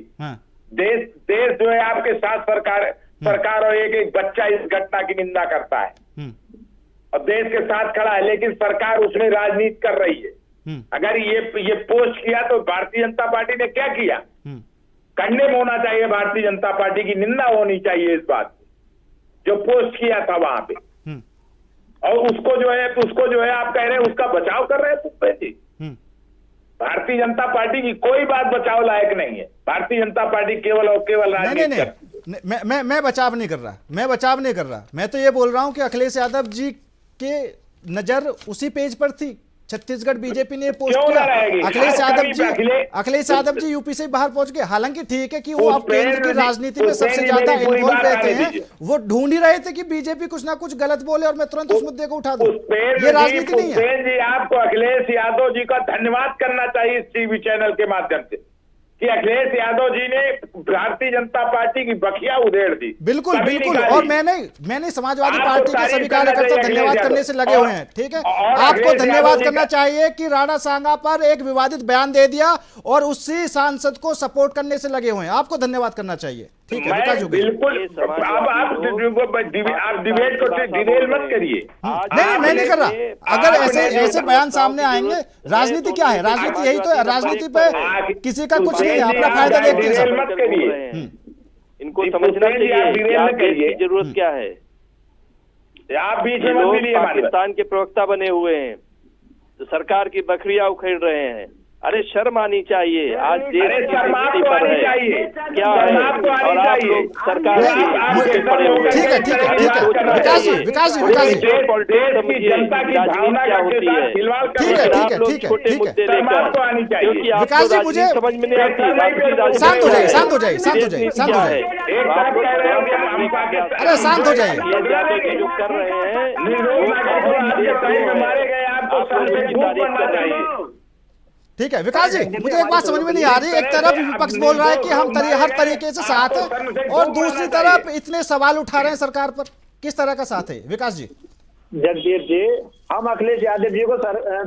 देश जो है आपके साथ सरकार और एक बच्चा इस घटना की निंदा करता है और देश के साथ खड़ा है, लेकिन सरकार उसमें राजनीति कर रही है। अगर ये पोस्ट किया तो भारतीय जनता पार्टी ने क्या किया? करने में होना चाहिए, भारतीय जनता पार्टी की निंदा होनी चाहिए इस बात की, जो पोस्ट किया था वहां पे। और उसको जो है आप कह रहे हैं उसका बचाव कर रहे हैं पुष्पेन जी। भारतीय जनता पार्टी की कोई बात बचाव लायक नहीं है। भारतीय जनता पार्टी केवल और केवल राजनीति। मैं बचाव नहीं कर रहा। मैं तो ये बोल रहा हूं कि अखिलेश यादव जी के नजर उसी पेज पर थी। छत्तीसगढ़ बीजेपी ने पोस्ट किया, अखिलेश यादव जी यूपी से बाहर पहुंच गए। हालांकि ठीक है कि वो अब केंद्र की राजनीति में सबसे ज्यादा इन्वॉल्व रहते हैं। वो ढूंढ ही रहे थे कि बीजेपी कुछ ना कुछ गलत बोले और मैं तुरंत उस मुद्दे को उठा दूं। ये राजनीति नहीं है जी। आपको अखिलेश यादव जी का धन्यवाद करना चाहिए इस टीवी चैनल के माध्यम से कि अखिलेश यादव जी ने भारतीय जनता पार्टी की बखिया उधेड़ दी। बिल्कुल। और मैंने समाजवादी पार्टी के सभी कार्यकर्ता धन्यवाद करने से लगे हुए हैं। ठीक है, आपको धन्यवाद करना चाहिए कि राणा सांगा पर एक विवादित बयान दे दिया और उसी सांसद को सपोर्ट करने से लगे हुए हैं। आपको धन्यवाद करना चाहिए। ठीक है, बिल्कुल। अब आप डिबेट को डिटेल मत करिए। नहीं, मैं नहीं कर रहा। अगर ऐसे बयान सामने आएंगे, राजनीति क्या है? राजनीति यही तो है। राजनीति पे किसी का कुछ नहीं है, अपना फायदा देखते हैं। मत करिए, इनको समझना चाहिए जरूरत क्या है। आप बीच में मत मिलिए। पाकिस्तान के प्रवक्ता बने हुए हैं, तो सरकार की बकरियां उखेड़ रहे हैं। अरे शर्म आनी चाहिए। आज देश की स्थिति पर है क्या है, और आप लोग सरकार की पड़े हुए। ठीक है विकास जी जनता की भावना क्या होती है। ठीक है छोटे मुद्दे लेकर, क्योंकि विकास जी मुझे समझ में नहीं आती। शांत हो जाइए। अरे शांत हो जाइए। जो कर रहे हैं ठीक है विकास जी, मुझे एक बात समझ में नहीं आ रही। एक तरफ विपक्ष बोल रहा है कि हम हर तरीके से साथ हैं और दूसरी तरफ इतने सवाल उठा रहे हैं सरकार पर। किस तरह का साथ है विकास जी? जगदीप जी, हम अखिलेश यादव जी को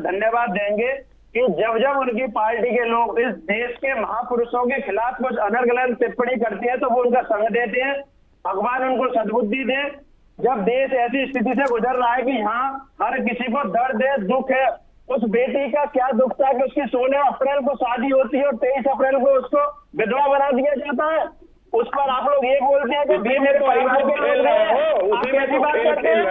धन्यवाद देंगे कि जब जब उनकी पार्टी के लोग इस देश के महापुरुषों के खिलाफ कुछ अलग अलग टिप्पणी करते हैं तो वो उनका संग देते हैं। भगवान उनको सद्बुद्धि दे। जब देश ऐसी स्थिति से गुजर रहा है कि यहाँ हर किसी को दर्द है, दुख है, उस बेटी का क्या दुख था कि उसकी 16 अप्रैल को शादी होती है और 23 अप्रैल को उसको विधवा बना दिया जाता है। उस पर आप लोग ये बोलते हैं कि मेरे परिवार के लोग आप कैसी बात करते हैं?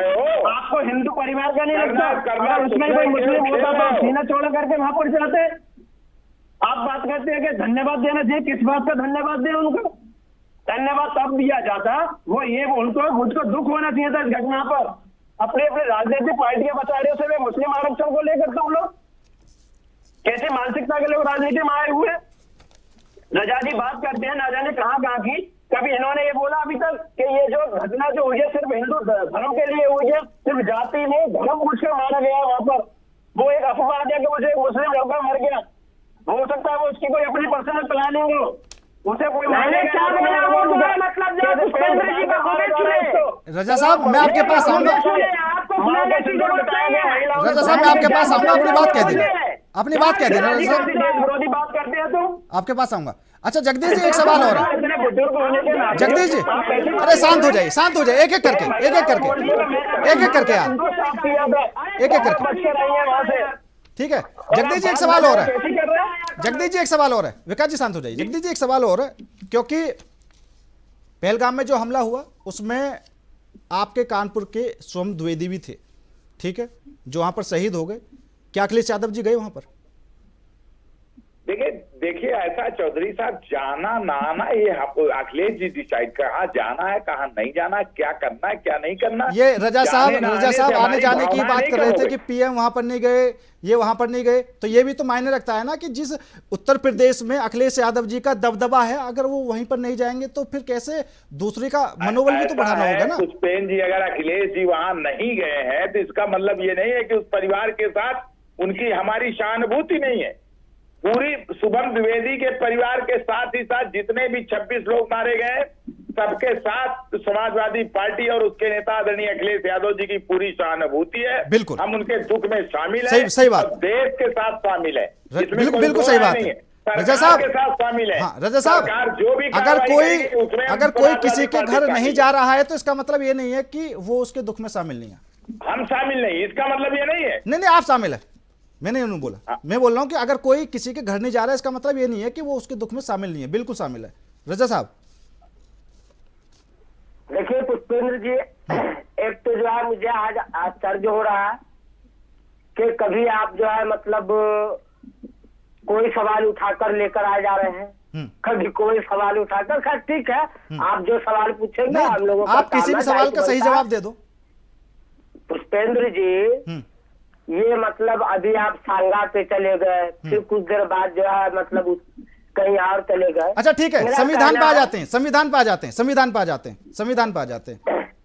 आपको हिंदू परिवार का नहीं लगता? अगर उसमें कोई मुस्लिम होता तो सीना चौड़ा करके वहां पर जाते। आप बात करते हैं कि धन्यवाद देना चाहिए। किस बात का धन्यवाद दें उनको? धन्यवाद तब दिया जाता वो ये उनको दुख होना चाहिए था इस घटना पर। अपने अपने राजनीतिक पार्टियां बचा रहे हो सिर्फ मुस्लिम आरक्षण को लेकर तुम लोग कैसे मानसिकता के लोग राजनीति में आए हुए? रजा जी बात करते हैं ना जाने कहाँ की। कभी इन्होंने ये बोला अभी तक कि ये जो घटना जो हुई है सिर्फ हिंदू धर्म के लिए हुई है, सिर्फ जाति नहीं धर्म पूछ कर मारा गया वहां पर। वो एक अफवाह है कि मुझे मुस्लिम लड़का मर गया, हो सकता है वो उसकी कोई अपनी पर्सनल प्लानिंग हो, उसे कोई रजा साहब मैं आपके पास आऊंगा। रजा साहब मैं आपके पास आऊंगा, अपनी बात कह देना, अपनी बात कह देना रजा साहब, विरोधी बात करते हैं तो आपके पास आऊंगा। अच्छा जगदीश जी एक सवाल और है। जगदीश जी अरे शांत हो जाइए, शांत हो जाइए, एक एक करके यार, एक एक करके ठीक है। जगदीश जी एक सवाल और है, जगदीश जी एक सवाल और है। विकास जी शांत हो जाइए। जगदीश जी एक सवाल और है, क्योंकि पहलगाम में जो हमला हुआ उसमें आपके कानपुर के सोम द्विवेदी भी थे, ठीक है, जो वहां पर शहीद हो गए। क्या अखिलेश यादव जी गए वहां पर? देखिए ऐसा चौधरी साहब, जाना ना आना ये अखिलेश जी डिसाइड, कहाँ जाना है कहाँ नहीं जाना, क्या करना है क्या नहीं करना। ये रजा साहब आने जाने की बात कर रहे थे कि पीएम वहां पर नहीं गए, ये वहां पर नहीं गए, तो ये भी तो मायने रखता है ना कि जिस उत्तर प्रदेश में अखिलेश यादव जी का दबदबा है, अगर वो वहीं पर नहीं जाएंगे तो फिर कैसे दूसरे का मनोबल भी तो बढ़ाना होगा ना। पुष्पेन जी अगर अखिलेश जी वहां नहीं गए हैं तो इसका मतलब ये नहीं है कि उस परिवार के साथ उनकी हमारी सहानुभूति नहीं है। पूरी शुभम द्विवेदी के परिवार के साथ ही साथ जितने भी 26 लोग मारे गए सबके साथ समाजवादी पार्टी और उसके नेता आदरणीय अखिलेश यादव जी की पूरी सहानुभूति है। बिल्कुल हम उनके दुख में शामिल हैं, सही बात, देश के साथ शामिल है, बिल्कुल सही बात है। रजा साहब के साथ शामिल है। हाँ, रजा साहब जो भी अगर कोई किसी के घर नहीं जा रहा है तो इसका मतलब ये नहीं है कि वो उसके दुख में शामिल नहीं है। हम शामिल नहीं, इसका मतलब ये नहीं है। नहीं आप शामिल है, मैंने नहीं बोला। मैं बोल रहा हूं कि अगर कोई किसी के घर नहीं जा रहा है इसका मतलब ये नहीं है कि वो उसके दुख में शामिल नहीं है, बिल्कुल शामिल है। रजा साहब देखिए पुष्पेंद्र जी, एक तो जो है मुझे आज आश्चर्य हो रहा है कि कभी आप जो है मतलब कोई सवाल उठाकर लेकर आ जा रहे हैं, कभी कोई सवाल उठाकर, खैर ठीक है आप जो सवाल पूछेंगे हम लोगों को आप किसी भी सवाल का सही जवाब दे दो। पुष्पेंद्र जी ये मतलब अभी आप सांगा पे चले गए, फिर कुछ देर बाद जो है मतलब कहीं और चले गए। अच्छा ठीक है, संविधान पे आ जाते हैं, संविधान पे आ जाते हैं, संविधान पे आ जाते हैं, संविधान पे आ जाते हैं।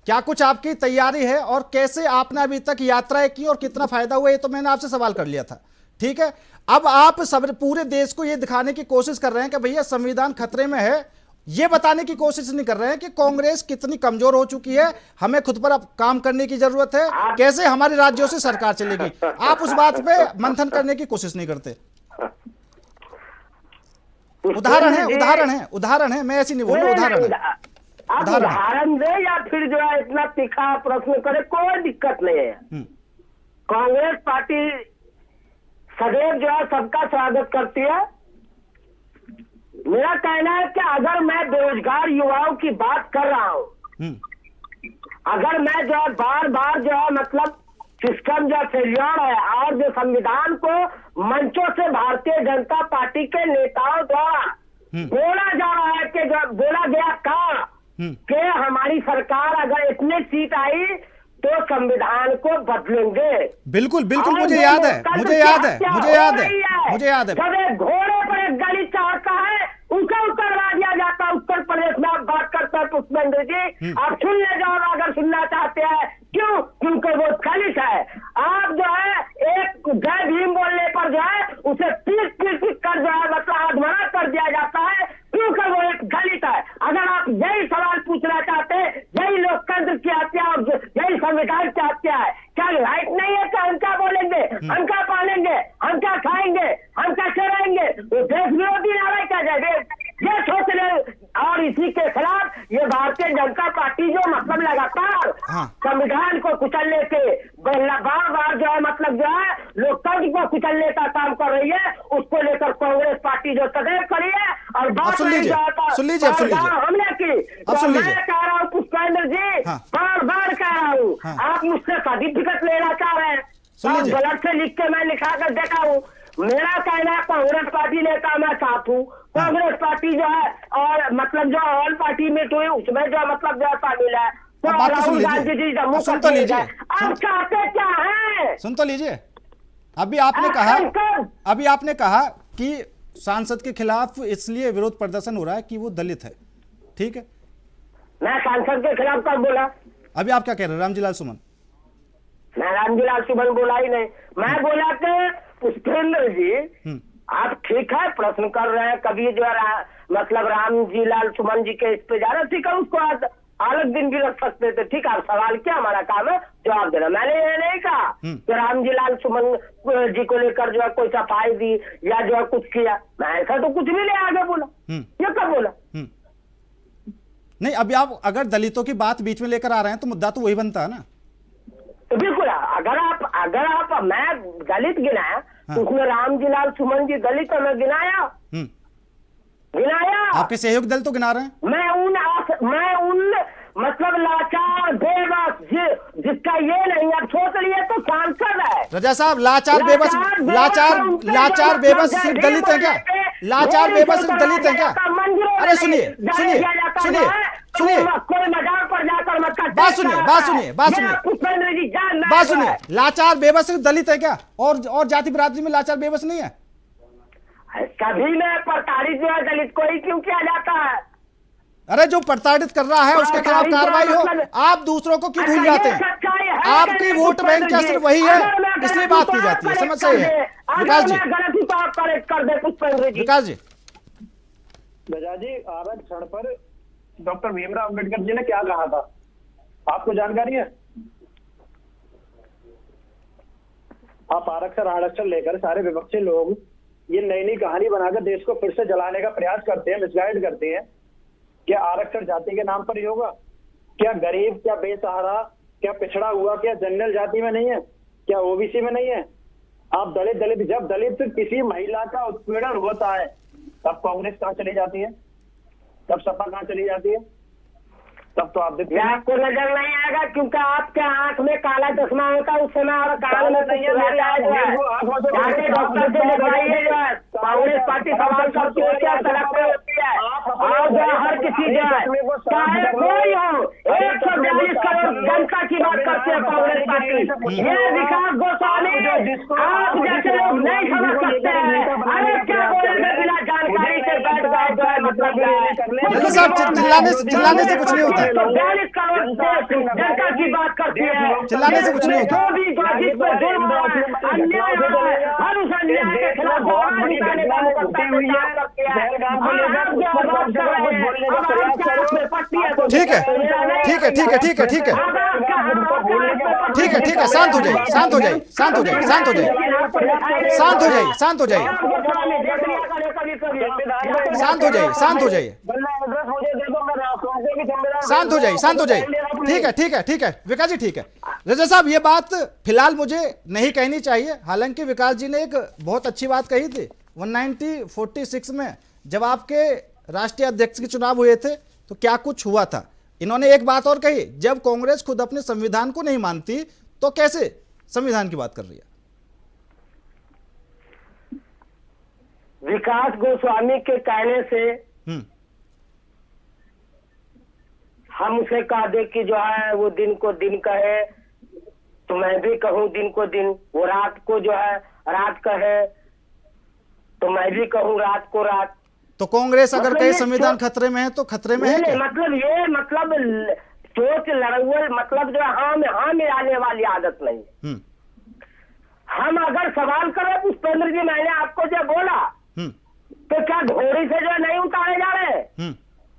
क्या कुछ आपकी तैयारी है और कैसे आपने अभी तक यात्राएं की और कितना फायदा हुआ, ये तो मैंने आपसे सवाल कर लिया था, ठीक है। अब आप सब पूरे देश को ये दिखाने की कोशिश कर रहे हैं कि भैया संविधान खतरे में है, ये बताने की कोशिश नहीं कर रहे हैं कि कांग्रेस कितनी कमजोर हो चुकी है, हमें खुद पर अब काम करने की जरूरत है, कैसे हमारे राज्यों से सरकार चलेगी। आप उस बात पे मंथन करने की कोशिश नहीं करते। उदाहरण है, मैं ऐसी नहीं बोल रहा, उदाहरण दे या फिर जो है इतना तीखा प्रश्न करे, कोई दिक्कत नहीं है। कांग्रेस पार्टी सदैव जो है सबका स्वागत करती है। मेरा कहना है कि अगर मैं बेरोजगार युवाओं की बात कर रहा हूँ, अगर मैं जो है बार बार जो है मतलब सिस्टम जो फेलियर है और जो संविधान को मंचों से भारतीय जनता पार्टी के नेताओं द्वारा बोला जा रहा है कि जो बोला गया था कि हमारी सरकार अगर इतनी सीट आई तो संविधान को बदलेंगे। बिल्कुल बिल्कुल मुझे याद है। घोड़े पर एक गली चढ़ता है उसे उतरवा दिया जाता है। उत्तर प्रदेश में आप बात करते हैं पुष्पेंद्र जी, आप सुन ले जाओ अगर सुनना चाहते हैं। क्यों? क्योंकि वो खलिश है। आप जो है एक जय भीम बोलने पर जो है उसे पीट कर जो है मतलब आत्महत्या कर दिया जाता है, क्योंकि वो एक दलित है। अगर आप यही सवाल पूछना चाहते हैं, यही लोकतंत्र की हत्या और यही संविधान की हत्या है, क्या लाइट नहीं है? क्या हम क्या बोलेंगे, हम क्या पालेंगे, हम क्या खाएंगे? देश विरोधी नारा क्या जाए, ये सोच रहे। और इसी के खिलाफ ये भारतीय जनता पार्टी जो मतलब लगातार संविधान को कुचलने के बार बार जो है मतलब जो है लोकतंत्र को कुचलने का काम कर रही है, उसको लेकर कांग्रेस पार्टी जो सदैव खड़ी है। और बात सुन लीजिए हमले की, तो मैं कह रहा हूँ पुष्पेंद्र जी, बार बार कह रहा हूँ, आप मुझसे सर्टिफिकेट लेना चाह रहे हैं, और गलत से लिख के मैं लिखा कर देखा हूँ। मेरा कहना कांग्रेस पार्टी नेता मैं साथ हूँ, कांग्रेस पार्टी जो है और मतलब जो ऑल पार्टी मीट हुई उसमें जो मतलब जो शामिल है, तो राहुल गांधी जी जम्मू कश्मीर है। आप चाहते क्या है? सुन तो लीजिए। अभी आपने कहा कि सांसद के खिलाफ इसलिए विरोध प्रदर्शन हो रहा है कि वो दलित है, ठीक है? मैं सांसद के खिलाफ कब बोला? अभी आप क्या कह रहे हैं? रामजी लाल सुमन। मैं रामजी लाल सुमन बोला ही नहीं, मैं बोला कि पुष्पेंद्र जी आप ठीक है प्रश्न कर रहे हैं, कभी जो मतलब रामजी लाल सुमन जी के इस पे जा रहे, ठीक है, उसको अलग दिन भी रख सकते थे, ठीक है, आप सवाल क्या, हमारा काम है जवाब देना। मैंने ये नहीं कहा कि रामजी लाल सुमन जी को लेकर जो है कोई सफाई दी या जो है कुछ किया, मैं ऐसा तो कुछ भी नहीं आगे बोला। ये कब बोला? नहीं, अभी आप अगर दलितों की बात बीच में लेकर आ रहे हैं तो मुद्दा तो वही बनता है ना। तो बिल्कुल, अगर आप मैं दलित गिनाया तो उसमें रामजी लाल सुमन जी दलित है, मैं गिनाया। आपके सहयोग दल तो गिना रहे हैं। मैं उन मतलब लाचार बेबस जिसका ये नहीं आप सोच लिए तो सांसद है। रजा साहब, लाचार बेबस सिर्फ दलित है क्या? लाचार बेबस सिर्फ दलित है क्या? अरे सुनिए, कोई मजाक पर जाकर मत बात सुनिए। लाचार बेबस सिर्फ दलित है क्या? और जाति बिरादरी में लाचार बेबस नहीं है? कभी में प्रताड़ित जो है दलित को ही क्यों किया जाता है? अरे जो प्रताड़ित कर रहा है उसके खिलाफ कार्रवाई हो, आप दूसरों को क्यों भूल जाते हैं? आपकी वोट बैंक क्या सिर्फ वही है, इसलिए बात की जाती है। समझ सही है विकास जी। विकास जी, बजाजी आरक्षण पर डॉक्टर भीमराव अम्बेडकर जी ने क्या कहा था, आपको जानकारी है? आप आरक्षण लेकर सारे विपक्षी लोग ये नई नई कहानी बनाकर देश को फिर से जलाने का प्रयास करते हैं, मिसगाइड करते हैं। क्या आरक्षण जाति के नाम पर ही होगा? क्या गरीब, क्या बेसहारा, क्या पिछड़ा हुआ, क्या जनरल जाति में नहीं है, क्या ओबीसी में नहीं है? आप दलित जब दलित किसी महिला का उत्पीड़न होता है तब कांग्रेस कहाँ चली जाती है, तब सपा कहाँ चली जाती है, तब तो आप देखते हैं आपको नजर नहीं आएगा क्योंकि आपके आंख में काला चश्मा होता है, उस समय और कान में नहीं है। डॉक्टर से लिखवाइए जो है कांग्रेस पार्टी सवाल करती होती है, सड़क पे होती है, और जो हर किसी जो है चाहे कोई हो 142 करोड़ जनता की बात करती है कांग्रेस पार्टी। ये विकास गोस्वामी आप जैसे लोग नहीं समझ सकते हैं। अरे क्या बोलेंगे बिना जानकारी से बैठ गए जो है मतलब चिल्लाने से कुछ नहीं होता। 42 करोड़ जनता की बात करती है, चिल्लाने से कुछ नहीं होता। जो भी जिस पर जुल्म हो रहा है, अन्याय हो रहा है, हर उस अन्याय के खिलाफ आवाज उठाने का काम करती है। ठीक है, शांत हो जाइए। ठीक है विकास जी, ठीक है। रजा साहब, ये बात फिलहाल मुझे नहीं कहनी चाहिए, हालांकि विकास जी ने एक बहुत अच्छी बात कही थी 1946 में जब आपके राष्ट्रीय अध्यक्ष के चुनाव हुए थे तो क्या कुछ हुआ था। इन्होंने एक बात और कही, जब कांग्रेस खुद अपने संविधान को नहीं मानती तो कैसे संविधान की बात कर रही है। विकास गोस्वामी के कहने से हम उसे कह दे कि जो है वो दिन को दिन कहे तो मैं भी कहूँ दिन को दिन, वो रात को जो है रात कहे तो मैं भी कहूँ रात को रात। तो कांग्रेस अगर कहीं संविधान खतरे में है तो खतरे में है क्या? मतलब सोच लड़ुए मतलब जो हाँ में आने वाली आदत नहीं। हम अगर सवाल करें पुष्पेंद्र जी, मैंने आपको जो बोला तो क्या घोड़ी से जो नहीं उतारे जा रहे?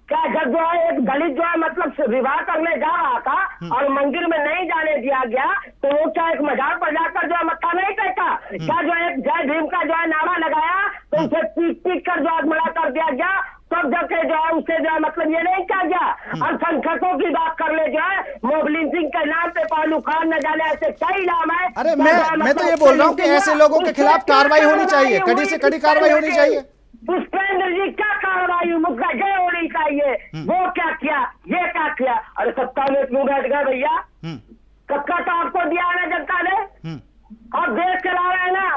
क्या जब जो है एक दलित जो है मतलब विवाह करने जा रहा था और मंदिर में नहीं जाने दिया गया तो वो क्या एक मजार पर जाकर जो है मत्था नहीं टेका? क्या जो है जय भीम का जो है नारा लगाया तो उसे पीट पीट कर जो मना कर दिया गया, तब जाके जो है उसे जो है मतलब ये नहीं कहा गया। अल्पसंख्यकों की बात कर ले, जो है मोबिलिंग के नाम पे पहलू खान न जाने ऐसे कई नाम है। अरे मैं तो ये बोल रहा हूँ कि ऐसे लोगों के खिलाफ कार्रवाई होनी चाहिए, कड़ी से कड़ी कार्रवाई होनी चाहिए। पुष्पेंद्र जी क्या कार्रवाई मुद्दा जय होनी चाहिए, वो क्या किया, ये क्या किया। अरे सत्ता में क्यों बैठ गए भैया, कब का तो आपको दिया है ना जनता ने, अब देश चला रहे हैं ना,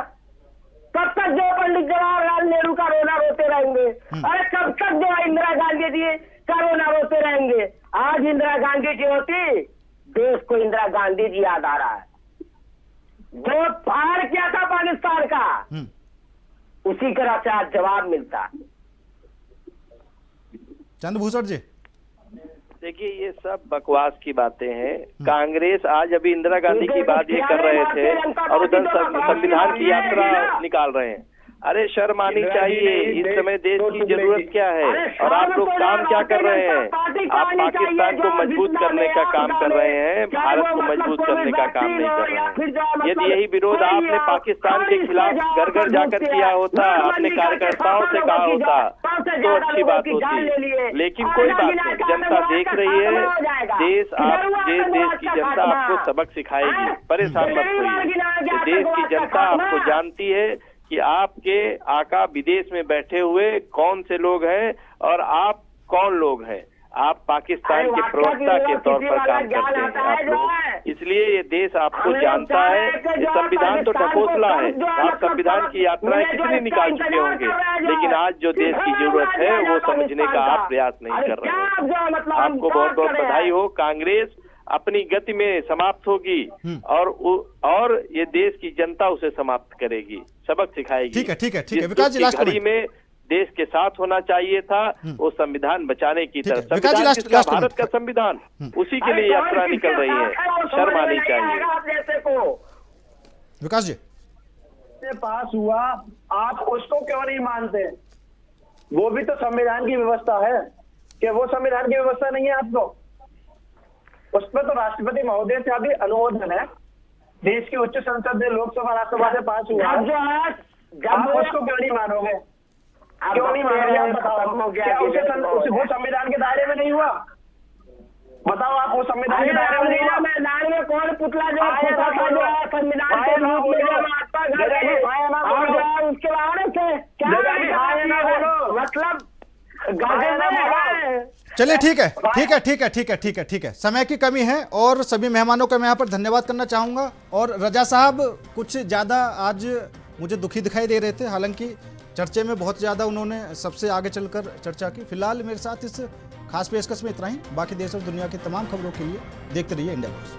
कब तक जो पंडित जवाहरलाल नेहरू का रोना रोते रहेंगे। अरे कब तक जो इंदिरा गांधी जी का रोना रोते रहेंगे। आज इंदिरा गांधी जी होती, देश को इंदिरा गांधी जी याद आ रहा है, जो फाड़ किया था पाकिस्तान का, उसी तरह से आज जवाब मिलता है। चंद्रभूषण जी, देखिए ये सब बकवास की बातें हैं। कांग्रेस आज अभी इंदिरा गांधी की बात ये कर रहे थे और उधर संविधान की यात्रा निकाल रहे हैं। अरे शर्म आनी चाहिए, इस समय देश की जरूरत क्या है और आप लोग काम क्या कर रहे हैं। आप पाकिस्तान को मजबूत करने का काम कर रहे हैं, भारत को मजबूत करने का काम नहीं कर रहे हैं। यदि यही विरोध आपने पाकिस्तान के खिलाफ घर घर जाकर किया होता, अपने कार्यकर्ताओं से कहा होता, तो अच्छी बात होती। लेकिन कोई बात नहीं, जनता देख रही है, देश की जनता आपको सबक सिखाएगी, परेशान मत होइए। देश की जनता आपको जानती है कि आपके आका विदेश में बैठे हुए कौन से लोग हैं और आप कौन लोग हैं। आप पाकिस्तान के प्रवक्ता के तौर पर काम करते हैं आप लोग, इसलिए ये देश आपको जानता है। ये संविधान तो ढकोसला है, आप संविधान की यात्राएं कितनी निकाल चुके होंगे, लेकिन आज जो देश की जरूरत है वो समझने का आप प्रयास नहीं कर रहे हैं। आपको बहुत बहुत बधाई हो। कांग्रेस अपनी गति में समाप्त होगी और ये देश की जनता उसे समाप्त करेगी, सबक सिखाएगी। ठीक है विकास जी, लास्ट घड़ी में देश के साथ होना चाहिए था, वो संविधान बचाने की तरफ। संविधान किसका? भारत का संविधान, उसी के लिए यात्रा निकल रही है, शर्म आनी चाहिए। विकास जी, पास हुआ, आप उसको क्यों नहीं मानते? वो भी तो संविधान की व्यवस्था है, कि वो संविधान की व्यवस्था नहीं है आपको? उस पर तो राष्ट्रपति महोदय से अभी अनुमोदन है, देश की उच्च संसद से, लोकसभा राज्यसभा से पास हुआ। आप उसको क्यों नहीं मानोगे? क्यों नहीं मानोगे? आप बताओ, क्या वो संविधान के दायरे में नहीं हुआ? बताओ, आप वो संविधान के दायरे में नहीं हुआ? मैदान में कौन पुतला जो संविधान के रूप में उसके बारे से क्या मतलब चलिए ठीक है। समय की कमी है और सभी मेहमानों का मैं यहाँ पर धन्यवाद करना चाहूँगा। और रजा साहब कुछ ज़्यादा आज मुझे दुखी दिखाई दे रहे थे, हालांकि चर्चे में बहुत ज़्यादा उन्होंने सबसे आगे चलकर चर्चा की। फिलहाल मेरे साथ इस खास पेशकश में इतना ही। बाकी देश और दुनिया की तमाम खबरों के लिए देखते रहिए इंडिया वॉइस।